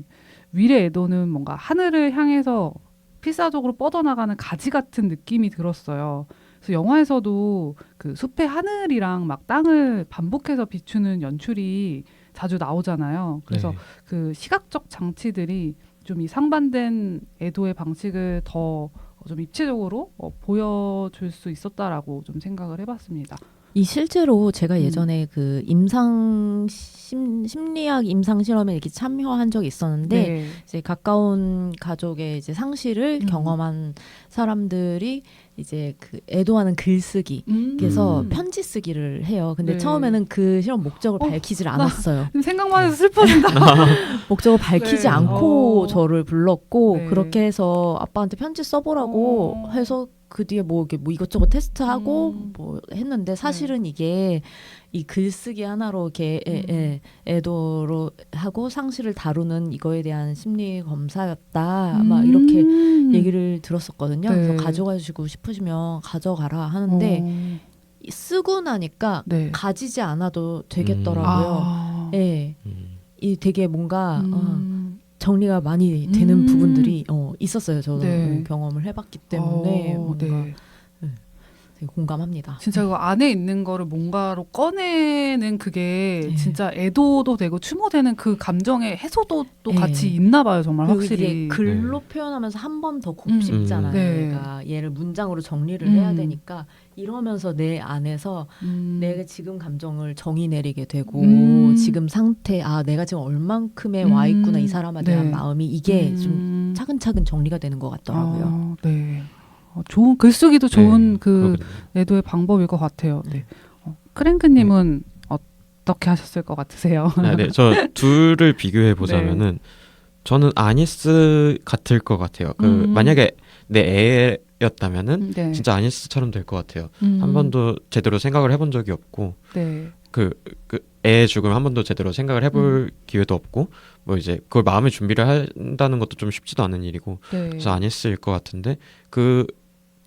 윌의 애도는 뭔가 하늘을 향해서 필사적으로 뻗어나가는 가지 같은 느낌이 들었어요. 그래서 영화에서도 그 숲의 하늘이랑 막 땅을 반복해서 비추는 연출이 자주 나오잖아요. 그래서 그 시각적 장치들이 좀 이 상반된 애도의 방식을 더 좀 입체적으로 보여줄 수 있었다라고 좀 생각을 해봤습니다. 이 실제로 제가 음. 예전에 그 심리학 임상 실험에 이렇게 참여한 적이 있었는데 네. 이제 가까운 가족의 이제 상실을 경험한 사람들이 이제 그 애도하는 글쓰기 그래서 편지 쓰기를 해요. 근데 네. 처음에는 그 실험 목적을 밝히질 않았어요. 지금 생각만 해서 슬퍼진다. 목적을 밝히지 네. 않고 저를 불렀고 네. 그렇게 해서 아빠한테 편지 써보라고 해서 그 뒤에 뭐 이것저것 테스트하고 뭐 했는데 사실은 이게 이 글쓰기 하나로 이렇게 애도로 하고 상실을 다루는 이거에 대한 심리 검사였다. 막 이렇게 얘기를 들었었거든요. 네. 그래서 가져가시고 싶으시면 가져가라 하는데 쓰고 나니까 네. 가지지 않아도 되겠더라고요. 예. 이 되게 뭔가 정리가 많이 되는 부분들이 있었어요. 저도 네. 경험을 해봤기 때문에 뭔가 네. 되게 공감합니다. 진짜 그 안에 있는 거를 뭔가로 꺼내는 그게 네. 진짜 애도도 되고 추모되는 그 감정의 해소도 또 네. 같이 있나 봐요. 정말 그리고 확실히. 이게 글로 표현하면서 한 번 더 곱씹잖아요. 네. 얘가 얘를 문장으로 정리를 해야 되니까 이러면서 내 안에서 내가 지금 감정을 정의 내리게 되고 지금 상태 내가 지금 얼만큼에 와 있구나 이 사람에 대한 네. 마음이 이게 좀 차근차근 정리가 되는 것 같더라고요. 네. 좋은 글쓰기도 좋은 네, 그 그러거든요. 애도의 방법일 것 같아요. 네. 크랭크님은 어떻게 하셨을 것 같으세요? 네, 저 둘을 비교해 보자면은 저는 아니스 같을 것 같아요. 그 만약에 내 애였다면은 네. 진짜 아니스처럼 될 것 같아요. 한 번도 제대로 생각을 해본 적이 없고 네. 그 애의 죽음을 한 번도 제대로 생각을 해볼 기회도 없고 뭐 이제 그걸 마음의 준비를 한다는 것도 좀 쉽지도 않은 일이고 네. 그래서 아니스일 것 같은데 그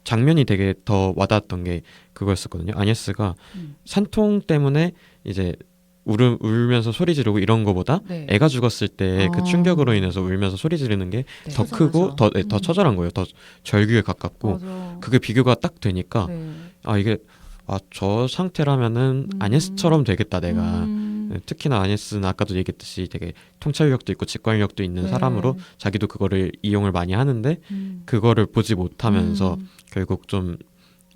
장면이 되게 더 와닿았던 게 그거였었거든요. 아니스가 산통 때문에 이제 울면서 소리 지르고 이런 거보다 네. 애가 죽었을 때 그 아. 충격으로 인해서 울면서 소리 지르는 게 네. 더 크고 더 처절한 거예요. 더 절규에 가깝고 맞아. 그게 비교가 딱 되니까 네. 이게 저 상태라면은 아니스처럼 되겠다 내가. 특히나 아니스는 아까도 얘기했듯이 되게 통찰력도 있고 직관력도 있는 네. 사람으로 자기도 그거를 이용을 많이 하는데 그거를 보지 못하면서 결국 좀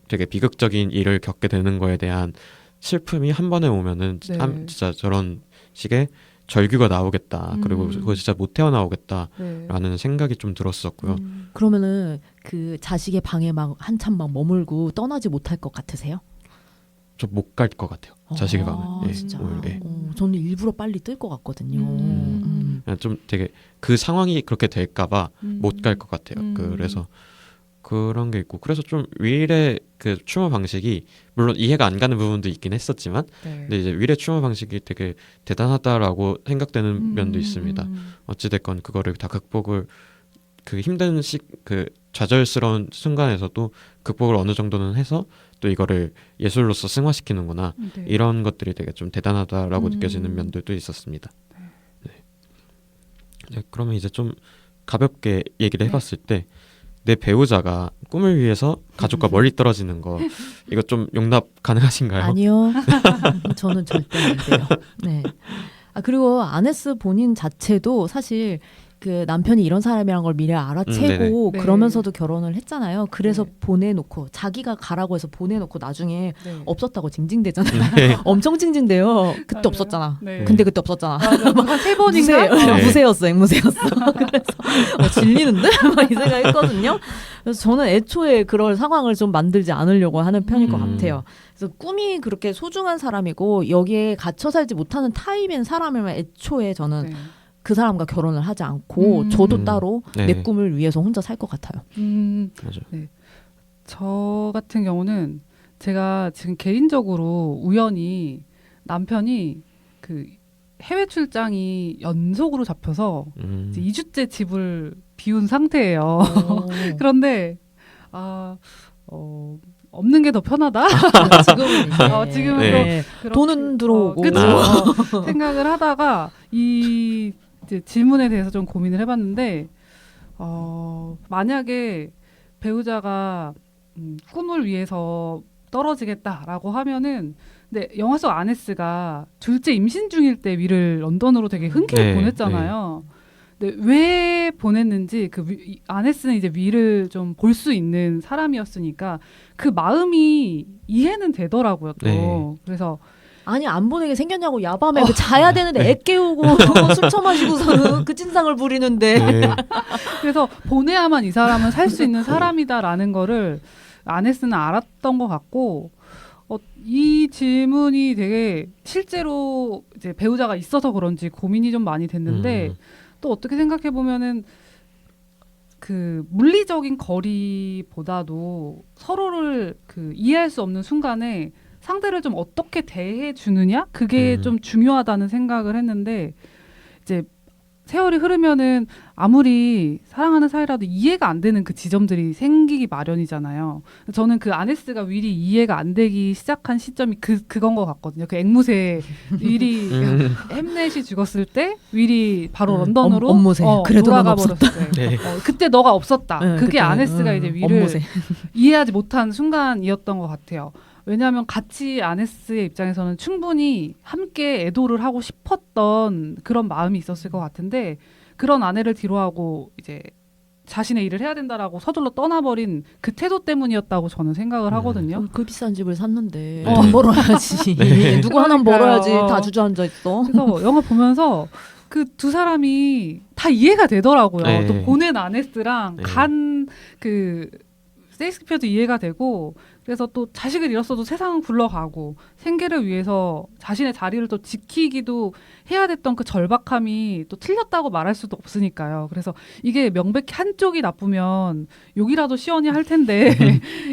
되게 비극적인 일을 겪게 되는 거에 대한 슬픔이 한 번에 오면은 네. 진짜 저런 식의 절규가 나오겠다. 그리고 그거 진짜 못 태어나오겠다라는 네. 생각이 좀 들었었고요. 그러면은 그 자식의 방에 막 한참 막 머물고 떠나지 못할 것 같으세요? 저 못 갈 것 같아요. 자식의 방은. 예, 진짜. 오히려, 예. 저는 일부러 빨리 뜰 것 같거든요. 그냥 좀 되게 그 상황이 그렇게 될까봐 못 갈 것 같아요. 그래서 그런 게 있고 그래서 좀 윌의 그 추모 방식이 물론 이해가 안 가는 부분도 있긴 했었지만 네. 근데 이제 윌의 추모 방식이 되게 대단하다라고 생각되는 면도 있습니다. 어찌됐건 그거를 다 극복을 그 힘든 그 좌절스러운 순간에서도 극복을 어느 정도는 해서 또 이거를 예술로서 승화시키는구나 네. 이런 것들이 되게 좀 대단하다라고 느껴지는 면들도 있었습니다. 네, 그러면 이제 좀 가볍게 얘기를 해봤을 때 내 배우자가 꿈을 위해서 가족과 멀리 떨어지는 거 이거 좀 용납 가능하신가요? 아니요. 저는 절대 안 돼요. 네. 그리고 아네스 본인 자체도 사실 그 남편이 이런 사람이란 걸 미리 알아채고 네네. 그러면서도 결혼을 했잖아요. 그래서 네. 보내놓고 자기가 가라고 해서 보내놓고 나중에 네. 없었다고 징징대잖아요. 네. 엄청 징징대요. 그때 맞아요. 없었잖아. 네. 근데 그때 없었잖아. 한세 번인가? 네. 무세였어, 앵무새였어. 그래서 질리는데? 막 이 생각했거든요. 그래서 저는 애초에 그럴 상황을 좀 만들지 않으려고 하는 편일 것 같아요. 그래서 꿈이 그렇게 소중한 사람이고 여기에 gat혀 살지 못하는 타입인 사람이면 애초에 저는 네. 그 사람과 결혼을 하지 않고 저도 따로 네. 내 꿈을 위해서 혼자 살 것 같아요. 맞아요. 네. 저 같은 경우는 제가 지금 개인적으로 우연히 남편이 그 해외 출장이 연속으로 잡혀서 이제 2주째 집을 비운 상태예요. 그런데 없는 게 더 편하다. 지금은 이제 지금은 네. 그렇게, 돈은 들어오고 그쵸? 생각을 하다가 이 이제 질문에 대해서 좀 고민을 해봤는데 만약에 배우자가 꿈을 위해서 떨어지겠다라고 하면은 근데 영화 속 아네스가 둘째 임신 중일 때 위를 런던으로 되게 흔쾌히 네, 보냈잖아요. 네, 왜 보냈는지 아네스는 이제 위를 좀 볼 수 있는 사람이었으니까 그 마음이 이해는 되더라고요. 또 네. 그래서 아니 안 보내게 생겼냐고 야밤에 그 자야 되는데 네. 애 깨우고 술 처마시고서 그 찐상을 부리는데 네. 그래서 보내야만 이 사람은 살 수 있는 사람이다라는 거를 아네스는 알았던 것 같고 이 질문이 되게 실제로 이제 배우자가 있어서 그런지 고민이 좀 많이 됐는데 또 어떻게 생각해 보면은 그 물리적인 거리보다도 서로를 그 이해할 수 없는 순간에 상대를 좀 어떻게 대해 주느냐 그게 좀 중요하다는 생각을 했는데 이제 세월이 흐르면은 아무리 사랑하는 사이라도 이해가 안 되는 그 지점들이 생기기 마련이잖아요. 저는 그 아네스가 윌이 이해가 안 되기 시작한 시점이 그건 것 같거든요. 그 앵무새 윌이 햄넷이 죽었을 때 윌이 바로 런던으로 엄무새. 그래도 넌 돌아가 버렸을 때 네. 그때 너가 없었다. 네, 그게 그때, 아네스가 이제 윌을 엄무새. 이해하지 못한 순간이었던 것 같아요. 왜냐하면 같이 아네스의 입장에서는 충분히 함께 애도를 하고 싶었던 그런 마음이 있었을 것 같은데 그런 아내를 뒤로하고 이제 자신의 일을 해야 된다라고 서둘러 떠나버린 그 태도 때문이었다고 저는 생각을 하거든요. 그 비싼 집을 샀는데 네. 돈 벌어야지. 네. 누구 하나는 그러니까요. 벌어야지. 다 주저앉아 있어. 그래서 영화 보면서 그 두 사람이 다 이해가 되더라고요. 네. 또 보낸 아네스랑 네. 간 그 셰익스피어도 이해가 되고 그래서 또 자식을 잃었어도 세상은 굴러가고 생계를 위해서 자신의 자리를 또 지키기도 해야 됐던 그 절박함이 또 틀렸다고 말할 수도 없으니까요. 그래서 이게 명백히 한쪽이 나쁘면 욕이라도 시원히 할 텐데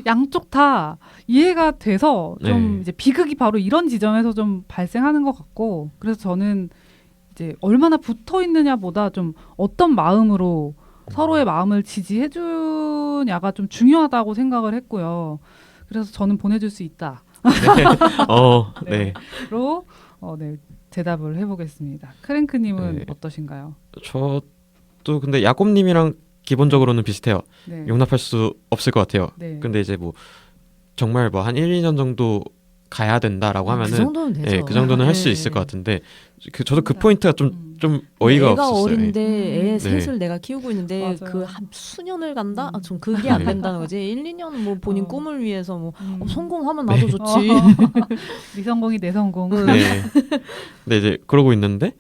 양쪽 다 이해가 돼서 좀 네. 이제 비극이 바로 이런 지점에서 좀 발생하는 것 같고 그래서 저는 이제 얼마나 붙어 있느냐보다 좀 어떤 마음으로 서로의 마음을 지지해 주냐가 좀 중요하다고 생각을 했고요. 그래서 저는 보내줄 수 있다. 네. 로 네, 대답을 해보겠습니다. 크랭크님은 네. 어떠신가요? 저도 근데 야곱님이랑 기본적으로는 비슷해요. 네. 용납할 수 없을 것 같아요. 네. 근데 이제 뭐 정말 뭐 한 1, 2년 정도 가야 된다라고 하면은 그 정도는 되죠. 그 정도는 할 수 네. 있을 것 같은데 저도 그 포인트가 좀 어이가 애가 없었어요. 어린데 애 네. 셋을 내가 키우고 있는데 맞아요. 그 한 수년을 간다? 아, 좀 그게 안 네. 된다는 거지. 1, 2년 뭐 본인 어. 꿈을 위해서 뭐 음. 성공하면 나도 네. 좋지. 네 성공이 내 성공. 네. 근데 이제 그러고 있는데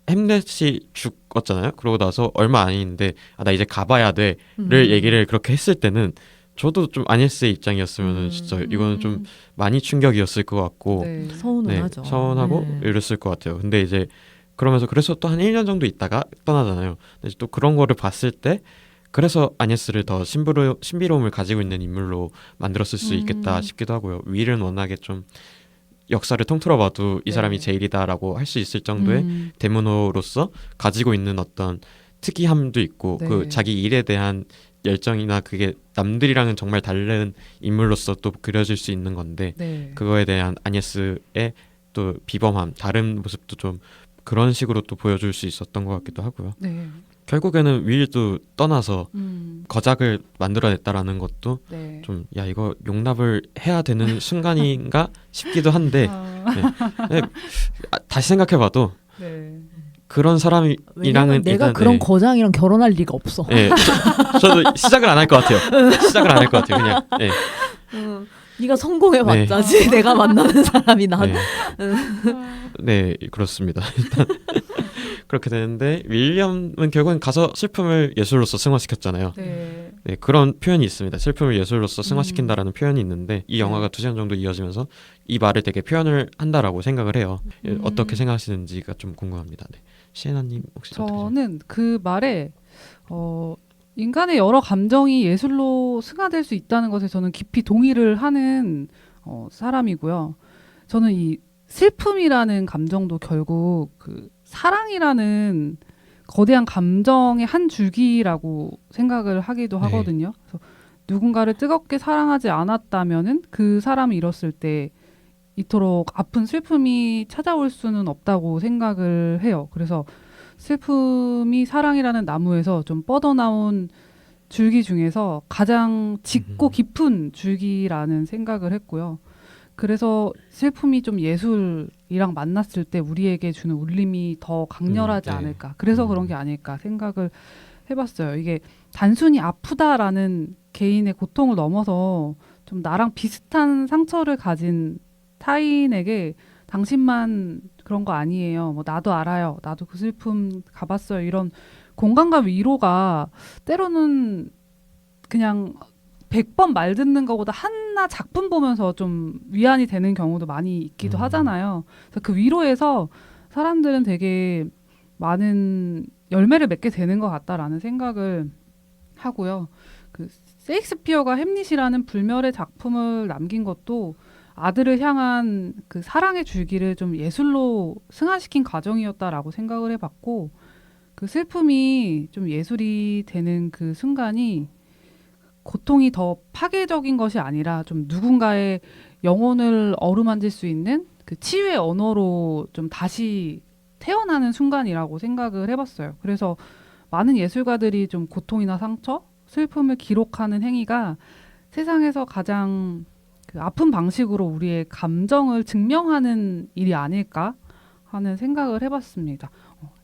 햄넷이 죽었잖아요. 그러고 나서 얼마 안 있는데 나 이제 가봐야 돼를 얘기를 그렇게 했을 때는 저도 좀 아니스의 입장이었으면 진짜 이거는 좀 많이 충격이었을 것 같고 네. 서운은 네, 하죠. 서운하고 네. 이랬을 것 같아요. 근데 이제 그러면서 그래서 또 한 1년 정도 있다가 떠나잖아요. 근데 또 그런 거를 봤을 때 그래서 아니스를 더 신비로움을 가지고 있는 인물로 만들었을 수 있겠다 싶기도 하고요. 윌은 워낙에 좀 역사를 통틀어 봐도 이 사람이 네. 제일이다라고 할 수 있을 정도의 대문호로서 가지고 있는 어떤 특이함도 있고 네. 그 자기 일에 대한 열정이나 그게 남들이랑은 정말 다른 인물로서 또 그려질 수 있는 건데 네. 그거에 대한 아니스의 또 비범함 다른 모습도 좀 그런 식으로 또 보여줄 수 있었던 것 같기도 하고요. 네. 결국에는 윌도 떠나서 거작을 만들어냈다라는 것도 네. 좀 야 이거 용납을 해야 되는 순간인가 싶기도 한데 다시 생각해봐도 네. 그런 사람이랑은 왜냐면 내가 일단, 그런 거장이랑 결혼할 리가 없어. 네, 저도 시작을 안 할 것 같아요. 시작을 안 할 것 같아요. 그냥 네. 네가 성공해봤자지. 내가 만나는 사람이 난. 네, 그렇습니다. 일단 그렇게 되는데 윌리엄은 결국엔 가서 슬픔을 예술로서 승화시켰잖아요. 네. 네, 그런 표현이 있습니다. 슬픔을 예술로서 승화시킨다라는 표현이 있는데 이 영화가 2시간 정도 이어지면서 이 말을 되게 표현을 한다라고 생각을 해요. 어떻게 생각하시는지가 좀 궁금합니다. 네. 시에나님 혹시 어떻게 저는 그 말에 인간의 여러 감정이 예술로 승화될 수 있다는 것에 저는 깊이 동의를 하는 사람이고요. 저는 이 슬픔이라는 감정도 결국 그 사랑이라는 거대한 감정의 한 줄기라고 생각을 하기도 네. 하거든요. 그래서 누군가를 뜨겁게 사랑하지 않았다면은 그 사람을 잃었을 때 이토록 아픈 슬픔이 찾아올 수는 없다고 생각을 해요. 그래서 슬픔이 사랑이라는 나무에서 좀 뻗어나온 줄기 중에서 가장 짙고 깊은 줄기라는 생각을 했고요. 그래서 슬픔이 좀 예술이랑 만났을 때 우리에게 주는 울림이 더 강렬하지 네. 않을까. 그래서 그런 게 아닐까 생각을 해봤어요. 이게 단순히 아프다라는 개인의 고통을 넘어서 좀 나랑 비슷한 상처를 가진 타인에게 당신만 그런 거 아니에요. 뭐 나도 알아요. 나도 그 슬픔 가봤어요. 이런 공감과 위로가 때로는 그냥 100번 말 듣는 것보다 하나 작품 보면서 좀 위안이 되는 경우도 많이 있기도 하잖아요. 그래서 그 위로에서 사람들은 되게 많은 열매를 맺게 되는 것 같다라는 생각을 하고요. 그 셰익스피어가 햄릿이라는 불멸의 작품을 남긴 것도 아들을 향한 그 사랑의 줄기를 좀 예술로 승화시킨 과정이었다라고 생각을 해봤고, 그 슬픔이 좀 예술이 되는 그 순간이 고통이 더 파괴적인 것이 아니라 좀 누군가의 영혼을 어루만질 수 있는 그 치유의 언어로 좀 다시 태어나는 순간이라고 생각을 해봤어요. 그래서 많은 예술가들이 좀 고통이나 상처, 슬픔을 기록하는 행위가 세상에서 가장 그 아픈 방식으로 우리의 감정을 증명하는 일이 아닐까 하는 생각을 해봤습니다.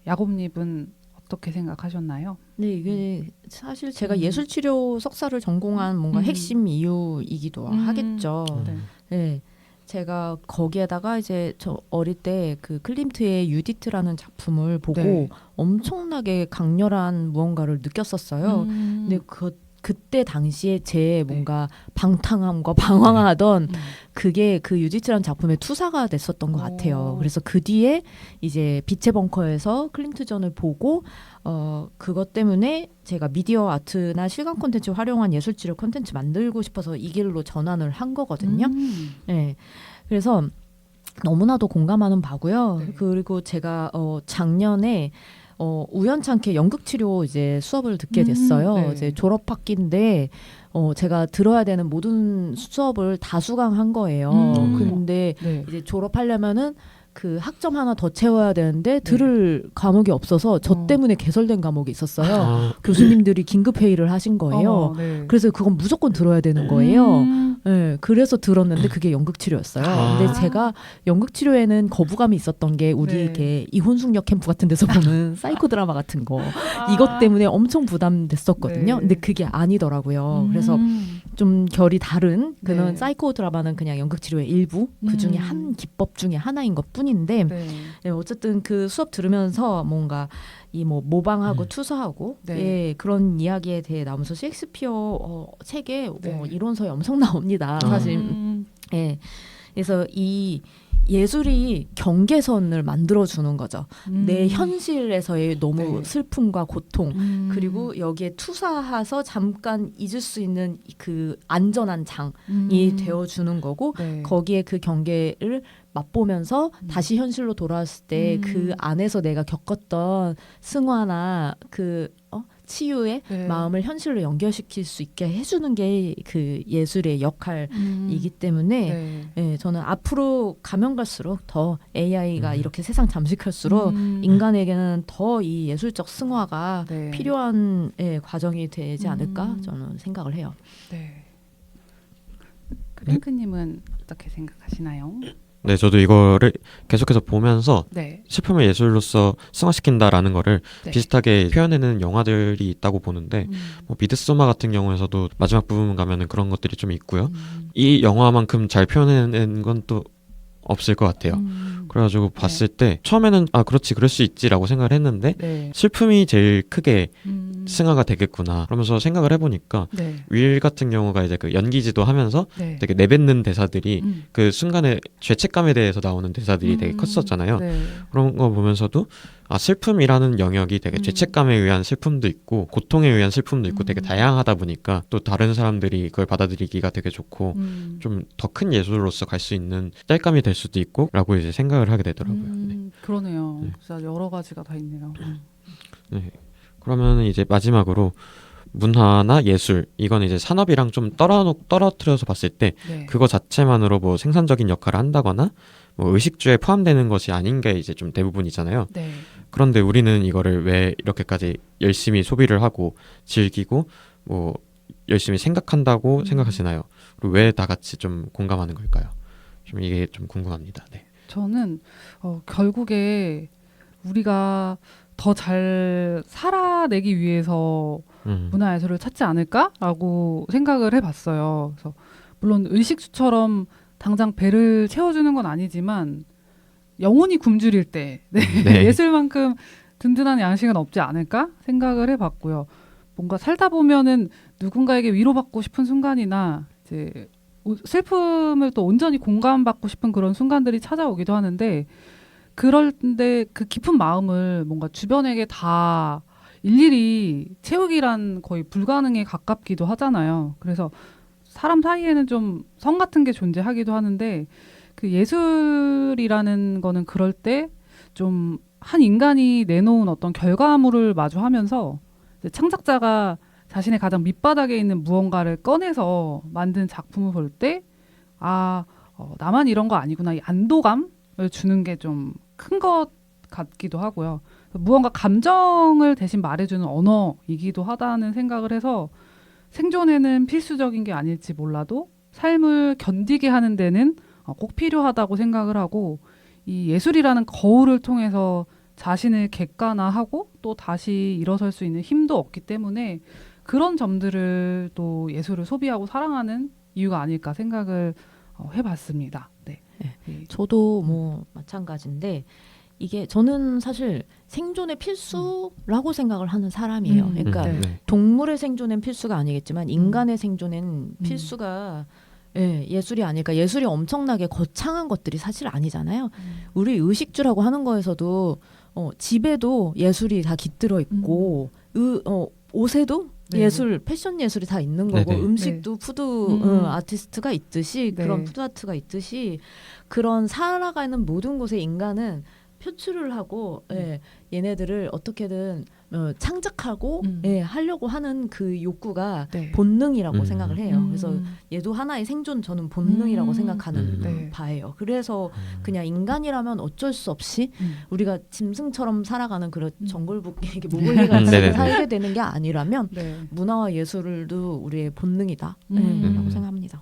야곱님은 어떻게 생각하셨나요? 네, 이게 사실 제가 예술치료 석사를 전공한 뭔가 핵심 이유이기도 하겠죠. 네. 네. 제가 거기에다가 이제 저 어릴 때 그 클림트의 유디트라는 작품을 보고 네. 엄청나게 강렬한 무언가를 느꼈었어요. 근데 그때 당시에 제 뭔가 방탕함과 방황하던 그게 그 유디트라는 작품의 투사가 됐었던 것 같아요. 그래서 그 뒤에 이제 빛의 벙커에서 클림트전을 보고 그것 때문에 제가 미디어 아트나 실감 콘텐츠 활용한 예술치료 콘텐츠 만들고 싶어서 이 길로 전환을 한 거거든요. 네. 그래서 너무나도 공감하는 바고요. 네. 그리고 제가 작년에 우연찮게 연극치료 이제 수업을 듣게 됐어요. 네. 이제 졸업학기인데 제가 들어야 되는 모든 수업을 다 수강한 거예요. 근데 네. 이제 졸업하려면은 그 학점 하나 더 채워야 되는데 들을 과목이 없어서 저 때문에 개설된 과목이 있었어요. 교수님들이 긴급 회의를 하신 거예요. 네. 그래서 그건 무조건 들어야 되는 거예요. 네, 그래서 들었는데 그게 연극치료였어요. 근데 제가 연극치료에는 거부감이 있었던 게 우리 네. 이렇게 이혼숙녀 캠프 같은 데서 보는 사이코 드라마 같은 거 이것 때문에 엄청 부담됐었거든요. 네. 근데 그게 아니더라고요. 그래서 좀 결이 다른 그런 네. 사이코 드라마는 그냥 연극치료의 일부 그 중에 한 기법 중에 하나인 것 뿐인데 네. 네, 어쨌든 그 수업 들으면서 뭔가 이 뭐 모방하고 투사하고 네. 예, 그런 이야기에 대해 나오면서 셰익스피어 책에 네. 이론서에 엄청 나옵니다. 사실 예. 그래서 이 예술이 경계선을 만들어주는 거죠. 내 현실에서의 너무 네. 슬픔과 고통 그리고 여기에 투사해서 잠깐 잊을 수 있는 그 안전한 장이 되어주는 거고 네. 거기에 그 경계를 맛보면서 다시 현실로 돌아왔을 때 그 안에서 내가 겪었던 승화나 그 치유의 네. 마음을 현실로 연결시킬 수 있게 해주는 게 그 예술의 역할이기 때문에 네. 예, 저는 앞으로 가면 갈수록 더 AI가 이렇게 세상 잠식할수록 인간에게는 더 이 예술적 승화가 네. 필요한 과정이 되지 않을까 저는 생각을 해요. 네. 크랭크님은 어떻게 생각하시나요? 네, 저도 이거를 계속해서 보면서 네. 슬픔을 예술로서 승화시킨다라는 거를 네. 비슷하게 표현해내는 영화들이 있다고 보는데 뭐 미드소마 같은 경우에서도 마지막 부분 가면은 그런 것들이 좀 있고요. 이 영화만큼 잘 표현해낸 건 또 없을 것 같아요. 그래가지고 봤을 때 처음에는 그렇지 그럴 수 있지라고 생각을 했는데 네. 슬픔이 제일 크게 승화가 되겠구나 그러면서 생각을 해보니까 네. 윌 같은 경우가 이제 그 연기지도 하면서 네. 되게 내뱉는 대사들이 그 순간에 죄책감에 대해서 나오는 대사들이 되게 컸었잖아요. 네. 그런 거 보면서도 슬픔이라는 영역이 되게 죄책감에 의한 슬픔도 있고 고통에 의한 슬픔도 있고 되게 다양하다 보니까 또 다른 사람들이 그걸 받아들이기가 되게 좋고 좀 더 큰 예술로서 갈 수 있는 짤감이 될 수도 있고 라고 이제 생각을 하게 되더라고요. 네. 그러네요. 네. 진짜 여러 가지가 다 있네요. 네. 그러면 이제 마지막으로 문화나 예술 이건 이제 산업이랑 좀 떨어뜨려서 봤을 때 네. 그거 자체만으로 뭐 생산적인 역할을 한다거나 뭐 의식주에 포함되는 것이 아닌 게 이제 좀 대부분이잖아요. 네. 그런데 우리는 이거를 왜 이렇게까지 열심히 소비를 하고 즐기고 뭐 열심히 생각한다고 생각하시나요? 그리고 왜 다 같이 좀 공감하는 걸까요? 좀 이게 좀 궁금합니다. 네. 저는 결국에 우리가 더 잘 살아내기 위해서 문화예술을 찾지 않을까라고 생각을 해봤어요. 그래서 물론 의식주처럼 당장 배를 채워주는 건 아니지만 영혼이 굶주릴 때 네. 네. 예술만큼 든든한 양식은 없지 않을까 생각을 해봤고요. 뭔가 살다 보면은 누군가에게 위로받고 싶은 순간이나 이제 슬픔을 또 온전히 공감받고 싶은 그런 순간들이 찾아오기도 하는데 그런데 그 깊은 마음을 뭔가 주변에게 다 일일이 채우기란 거의 불가능에 가깝기도 하잖아요. 그래서 사람 사이에는 좀 성 같은 게 존재하기도 하는데 그 예술이라는 거는 그럴 때 좀 한 인간이 내놓은 어떤 결과물을 마주하면서 이제 창작자가 자신의 가장 밑바닥에 있는 무언가를 꺼내서 만든 작품을 볼 때 나만 이런 거 아니구나 이 안도감을 주는 게 좀 큰 것 같기도 하고요. 무언가 감정을 대신 말해주는 언어이기도 하다는 생각을 해서 생존에는 필수적인 게 아닐지 몰라도 삶을 견디게 하는 데는 꼭 필요하다고 생각을 하고 이 예술이라는 거울을 통해서 자신을 객관화하고 또 다시 일어설 수 있는 힘도 없기 때문에 그런 점들을 또 예술을 소비하고 사랑하는 이유가 아닐까 생각을 해봤습니다. 네. 네. 저도 뭐 마찬가지인데 이게 저는 사실 생존의 필수라고 생각을 하는 사람이에요. 그러니까 네. 동물의 생존엔 필수가 아니겠지만 인간의 생존엔 필수가 예술이 아닐까. 예술이 엄청나게 거창한 것들이 사실 아니잖아요. 우리 의식주라고 하는 거에서도 집에도 예술이 다 깃들어 있고 옷에도 네. 예술, 패션 예술이 다 있는 거고 네네. 음식도 푸드 아티스트가 있듯이 네. 그런 푸드 아트가 있듯이 그런 살아가는 모든 곳에 인간은 표출을 하고 얘네들을 어떻게든 창작하고 하려고 하는 그 욕구가 네. 본능이라고 생각을 해요. 그래서 음. 얘도 하나의 생존 저는 본능이라고 생각하는 네. 바예요. 그래서 그냥 인간이라면 어쩔 수 없이 우리가 짐승처럼 살아가는 그런 정글북 이렇게 모글리 같이 네네네. 살게 되는 게 아니라면 네. 문화와 예술도 우리의 본능이다 라고 생각합니다.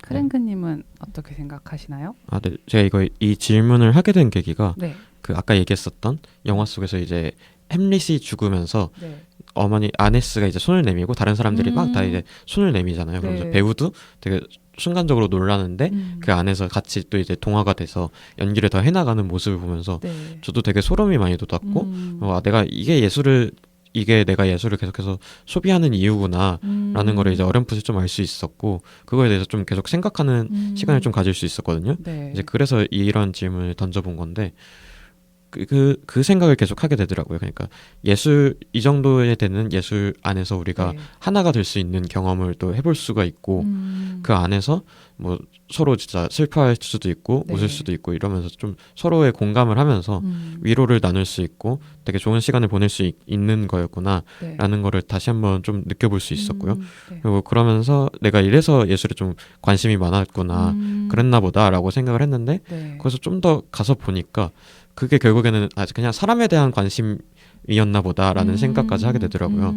크랭크님은 어떻게 생각하시나요? 네. 제가 이 질문을 하게 된 계기가 네. 그 아까 얘기했었던 영화 속에서 이제 햄릿이 죽으면서 네. 어머니 아네스가 이제 손을 내밀고 다른 사람들이 막 다 이제 손을 내미잖아요. 그러면서 네. 배우도 되게 순간적으로 놀라는데 그 안에서 같이 또 이제 동화가 돼서 연기를 더 해나가는 모습을 보면서 네. 저도 되게 소름이 많이 돋았고 내가 이게 내가 예술을 계속해서 소비하는 이유구나라는 거를 이제 어렴풋이 좀 알 수 있었고 그거에 대해서 좀 계속 생각하는 시간을 좀 가질 수 있었거든요. 네. 이제 그래서 이런 질문을 던져본 건데 그 생각을 계속 하게 되더라고요. 그러니까 예술 이 정도에 되는 예술 안에서 우리가 네. 하나가 될 수 있는 경험을 또 해볼 수가 있고 그 안에서 뭐 서로 진짜 슬퍼할 수도 있고 네. 웃을 수도 있고 이러면서 좀 서로의 공감을 하면서 위로를 나눌 수 있고 되게 좋은 시간을 보낼 수 있는 거였구나라는 네. 거를 다시 한번 좀 느껴볼 수 있었고요. 네. 그리고 그러면서 내가 이래서 예술에 좀 관심이 많았구나 그랬나 보다라고 생각을 했는데 네. 거기서 좀 더 가서 보니까 그게 결국에는 그냥 사람에 대한 관심이었나 보다라는 생각까지 하게 되더라고요.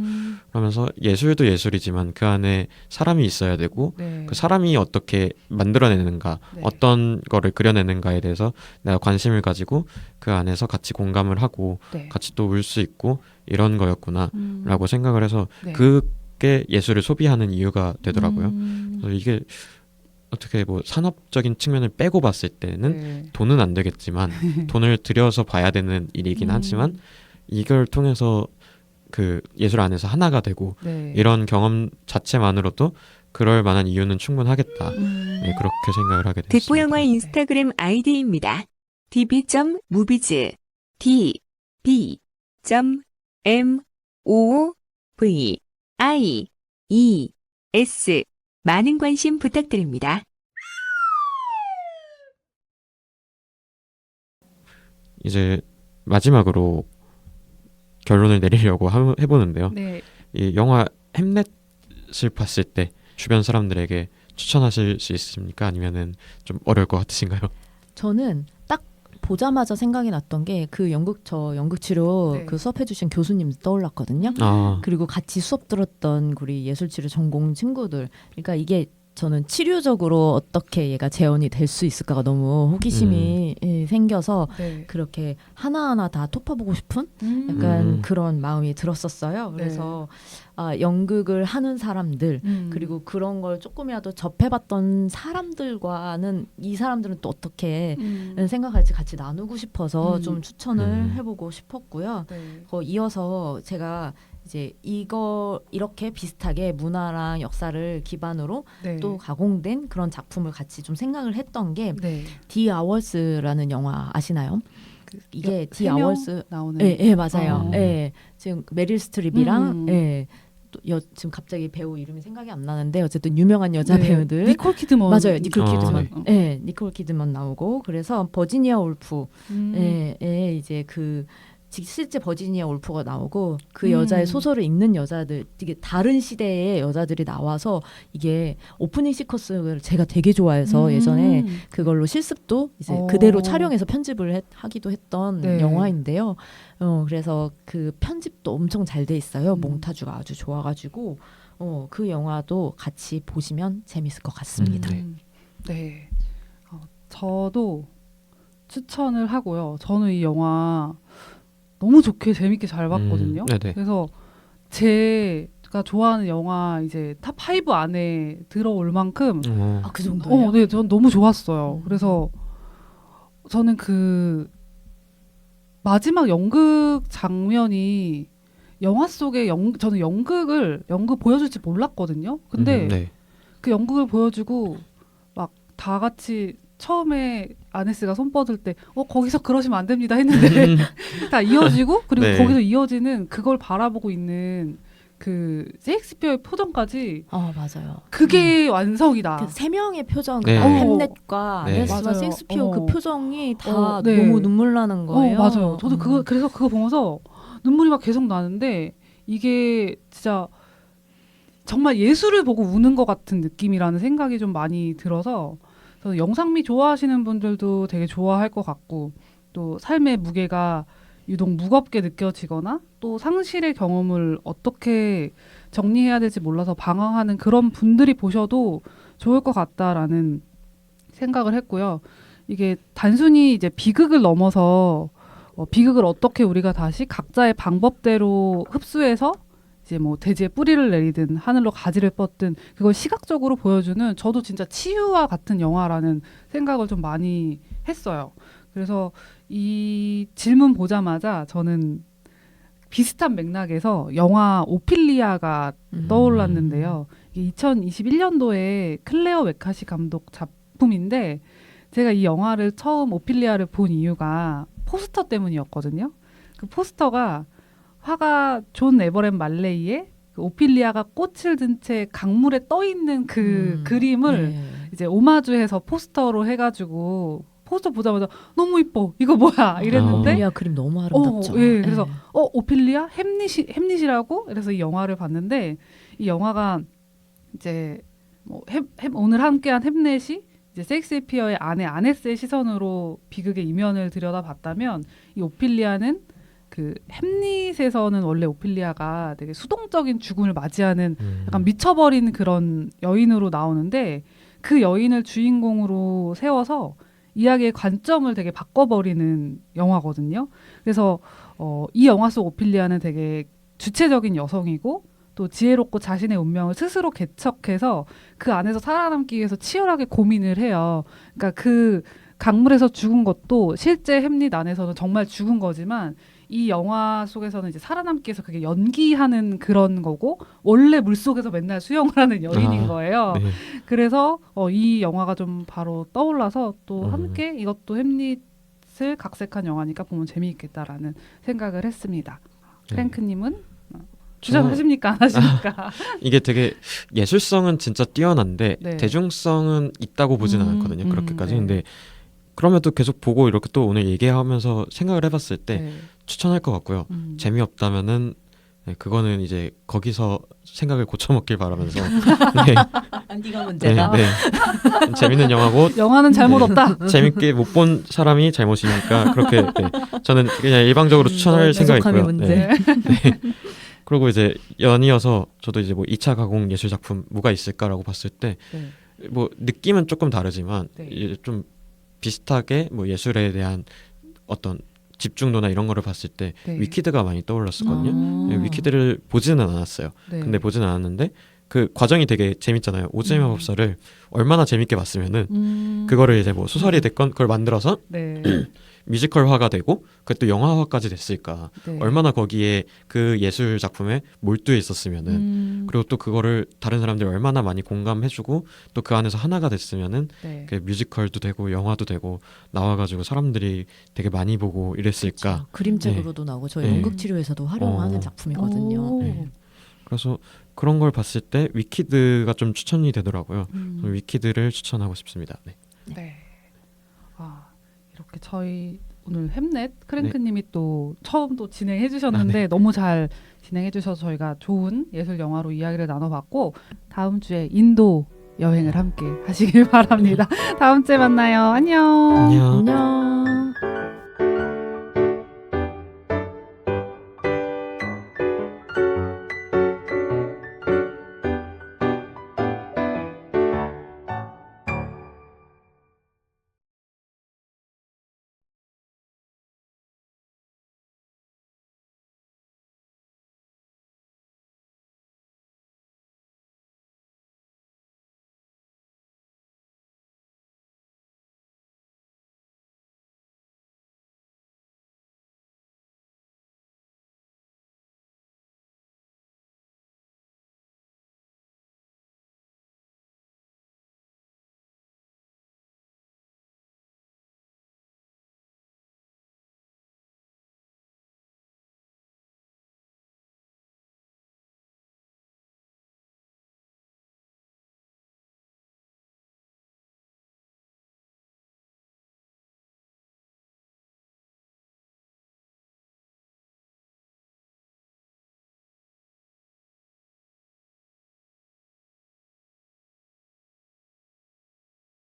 그러면서 예술도 예술이지만 그 안에 사람이 있어야 되고 네. 그 사람이 어떻게 만들어내는가 네. 어떤 거를 그려내는가에 대해서 내가 관심을 가지고 그 안에서 같이 공감을 하고 네. 같이 또 울 수 있고 이런 거였구나라고 생각을 해서 네. 그게 예술을 소비하는 이유가 되더라고요. 그래서 이게 어떻게 뭐 산업적인 측면을 빼고 봤을 때는 네. 돈은 안 되겠지만 돈을 들여서 봐야 되는 일이긴 하지만 이걸 통해서 그 예술 안에서 하나가 되고 네. 이런 경험 자체만으로도 그럴 만한 이유는 충분하겠다. 네, 그렇게 생각을 하게 됐습니다. 듣보영화 인스타그램 아이디입니다. db.movies db.movies 많은 관심 부탁드립니다. 이제 마지막으로 결론을 내리려고 해보는데요. 네. 이 영화 햄넷을 봤을 때 주변 사람들에게 추천하실 수 있습니까? 아니면은 좀 어려울 것 같으신가요? 저는 딱 보자마자 생각이 났던 게 그 연극 치료 네. 그 수업해 주신 교수님 떠올랐거든요. 아, 그리고 같이 수업 들었던 우리 예술치료 전공 친구들. 그러니까 이게 저는 치료적으로 어떻게 얘가 재현이 될 수 있을까가 너무 호기심이 생겨서 네. 그렇게 하나하나 다 톱파보고 싶은 약간 그런 마음이 들었었어요. 그래서 연극을 하는 사람들 그리고 그런 걸 조금이라도 접해봤던 사람들과는 이 사람들은 또 어떻게 생각할지 같이 나누고 싶어서 좀 추천을 해보고 싶었고요. 네. 이어서 제가 이제 이렇게 비슷하게 문화랑 역사를 기반으로 네. 또 가공된 그런 작품을 같이 좀 생각을 했던 게 네. 디 아워스라는 영화 아시나요? 이게 디 세 명 아워스 나오는. 예, 맞아요. 어. 예. 지금 메릴 스트립이랑 지금 갑자기 배우 이름이 생각이 안 나는데 어쨌든 유명한 여자 네. 배우들 니콜 키드먼. 맞아요. 니콜 키드먼. 네. 예, 니콜 키드먼 나오고 그래서 버지니아 울프 이제 그 실제 버지니아 울프가 나오고 그 여자의 소설을 읽는 여자들 되게 다른 시대의 여자들이 나와서 이게 오프닝 시퀀스를 제가 되게 좋아해서 예전에 그걸로 실습도 이제 그대로 촬영해서 편집을 하기도 했던 네. 영화인데요. 그래서 그 편집도 엄청 잘 돼 있어요. 몽타주가 아주 좋아가지고 그 영화도 같이 보시면 재밌을 것 같습니다. 네. 저도 추천을 하고요. 저는 이 영화 너무 좋게 재밌게 잘 봤거든요. 네네. 그래서 제가 좋아하는 영화 이제 탑 5 안에 들어올 만큼 그 정도예요? 네, 전 너무 좋았어요. 그래서 저는 그 마지막 연극 장면이 영화 속에 저는 연극 보여줄지 몰랐거든요. 근데 네. 그 연극을 보여주고 막 다 같이 처음에 아네스가 손 뻗을 때 거기서 그러시면 안 됩니다 했는데 다 이어지고 그리고 네. 거기서 이어지는 그걸 바라보고 있는 그 셰익스피어의 표정까지 맞아요. 그게 완성이다. 그 세 명의 표정, 네. 햄릿과 네. 아네스와 맞아요. 셰익스피어 그 표정이 다 네. 너무 눈물 나는 거예요. 맞아요. 저도 그래서 그거 보면서 눈물이 막 계속 나는데 이게 진짜 정말 예술을 보고 우는 것 같은 느낌이라는 생각이 좀 많이 들어서 저는 영상미 좋아하시는 분들도 되게 좋아할 것 같고 또 삶의 무게가 유독 무겁게 느껴지거나 또 상실의 경험을 어떻게 정리해야 될지 몰라서 방황하는 그런 분들이 보셔도 좋을 것 같다라는 생각을 했고요. 이게 단순히 이제 비극을 넘어서 비극을 어떻게 우리가 다시 각자의 방법대로 흡수해서 이제 뭐 대지에 뿌리를 내리든 하늘로 가지를 뻗든 그걸 시각적으로 보여주는 저도 진짜 치유와 같은 영화라는 생각을 좀 많이 했어요. 그래서 이 질문 보자마자 저는 비슷한 맥락에서 영화 오피리아가 떠올랐는데요. 이게 2021년도에 클레어 웨카시 감독 작품인데 제가 이 영화를 처음 오피리아를 본 이유가 포스터 때문이었거든요. 그 포스터가 화가 존 에버렛 말레이의 그 오피리아가 꽃을 든 채 강물에 떠 있는 그 그림을 이제 오마주해서 포스터로 해가지고 포스터 보자마자 너무 이뻐 이거 뭐야 이랬는데 오피리아 그림 너무 아름답죠. 그래서 오피리아 햄릿이라고 그래서 이 영화를 봤는데 이 영화가 이제 뭐 오늘 함께한 햄릿이 이제 셰익스피어의 아내 아네스의 시선으로 비극의 이면을 들여다봤다면 이 오피리아는 그 햄릿에서는 원래 오피리아가 되게 수동적인 죽음을 맞이하는 약간 미쳐버린 그런 여인으로 나오는데 그 여인을 주인공으로 세워서 이야기의 관점을 되게 바꿔버리는 영화거든요. 그래서 이 영화 속 오피리아는 되게 주체적인 여성이고 또 지혜롭고 자신의 운명을 스스로 개척해서 그 안에서 살아남기 위해서 치열하게 고민을 해요. 그러니까 그 강물에서 죽은 것도 실제 햄릿 안에서는 정말 죽은 거지만 이 영화 속에서는 이제 살아남기 위해서 그게 연기하는 그런 거고 원래 물속에서 맨날 수영을 하는 여인인 거예요. 네. 그래서 이 영화가 좀 바로 떠올라서 또 함께 이것도 햄릿을 각색한 영화니까 보면 재미있겠다라는 생각을 했습니다. 네. 프랭크님은 추천하십니까? 안 하십니까? 이게 되게 예술성은 진짜 뛰어난데 네. 대중성은 있다고 보진 않았거든요. 그렇게까지. 네. 근데 그럼에도 계속 보고 이렇게 또 오늘 얘기하면서 생각을 해봤을 때 네. 추천할 것 같고요. 재미없다면은 그거는 이제 거기서 생각을 고쳐먹길 바라면서 네. 네가 문제다. 네. 재밌는 영화고 영화는 잘못 없다. 재밌게 못 본 사람이 잘못이니까 그렇게 저는 그냥 일방적으로 추천할 생각이고요. 문제. 그리고 이제 연이어서 저도 이제 뭐 2차 가공 예술 작품 뭐가 있을까라고 봤을 때 네. 뭐 느낌은 조금 다르지만 네. 이제 좀 비슷하게 뭐 예술에 대한 어떤 집중도나 이런 거를 봤을 때 네. 위키드가 많이 떠올랐었거든요. 아. 네, 위키드를 보지는 않았어요. 네. 근데 보지는 않았는데 그 과정이 되게 재밌잖아요. 오즈의 마법사를 얼마나 재밌게 봤으면은 그거를 이제 뭐 소설이 됐건 그걸 만들어서 네. 뮤지컬화가 되고 그것도 영화화까지 됐을까. 네. 얼마나 거기에 그 예술 작품에 몰두해 있었으면은 그리고 또 그거를 다른 사람들이 얼마나 많이 공감해주고 또 그 안에서 하나가 됐으면은 네. 그 뮤지컬도 되고 영화도 되고 나와가지고 사람들이 되게 많이 보고 이랬을까. 그렇죠. 그림책으로도 나오고 저희 네. 연극치료에서도 활용하는 어. 작품이거든요. 오. 네. 그래서 그런 걸 봤을 때 위키드가 좀 추천이 되더라고요. 저는 위키드를 추천하고 싶습니다. 네. 네. 아, 이렇게 저희 오늘 햄넷 크랭크님이 또 처음 또 진행해 주셨는데 너무 잘 진행해 주셔서 저희가 좋은 예술 영화로 이야기를 나눠봤고 다음 주에 인도 여행을 함께 하시길 바랍니다. 다음 주에 만나요. 안녕. 안녕. 안녕.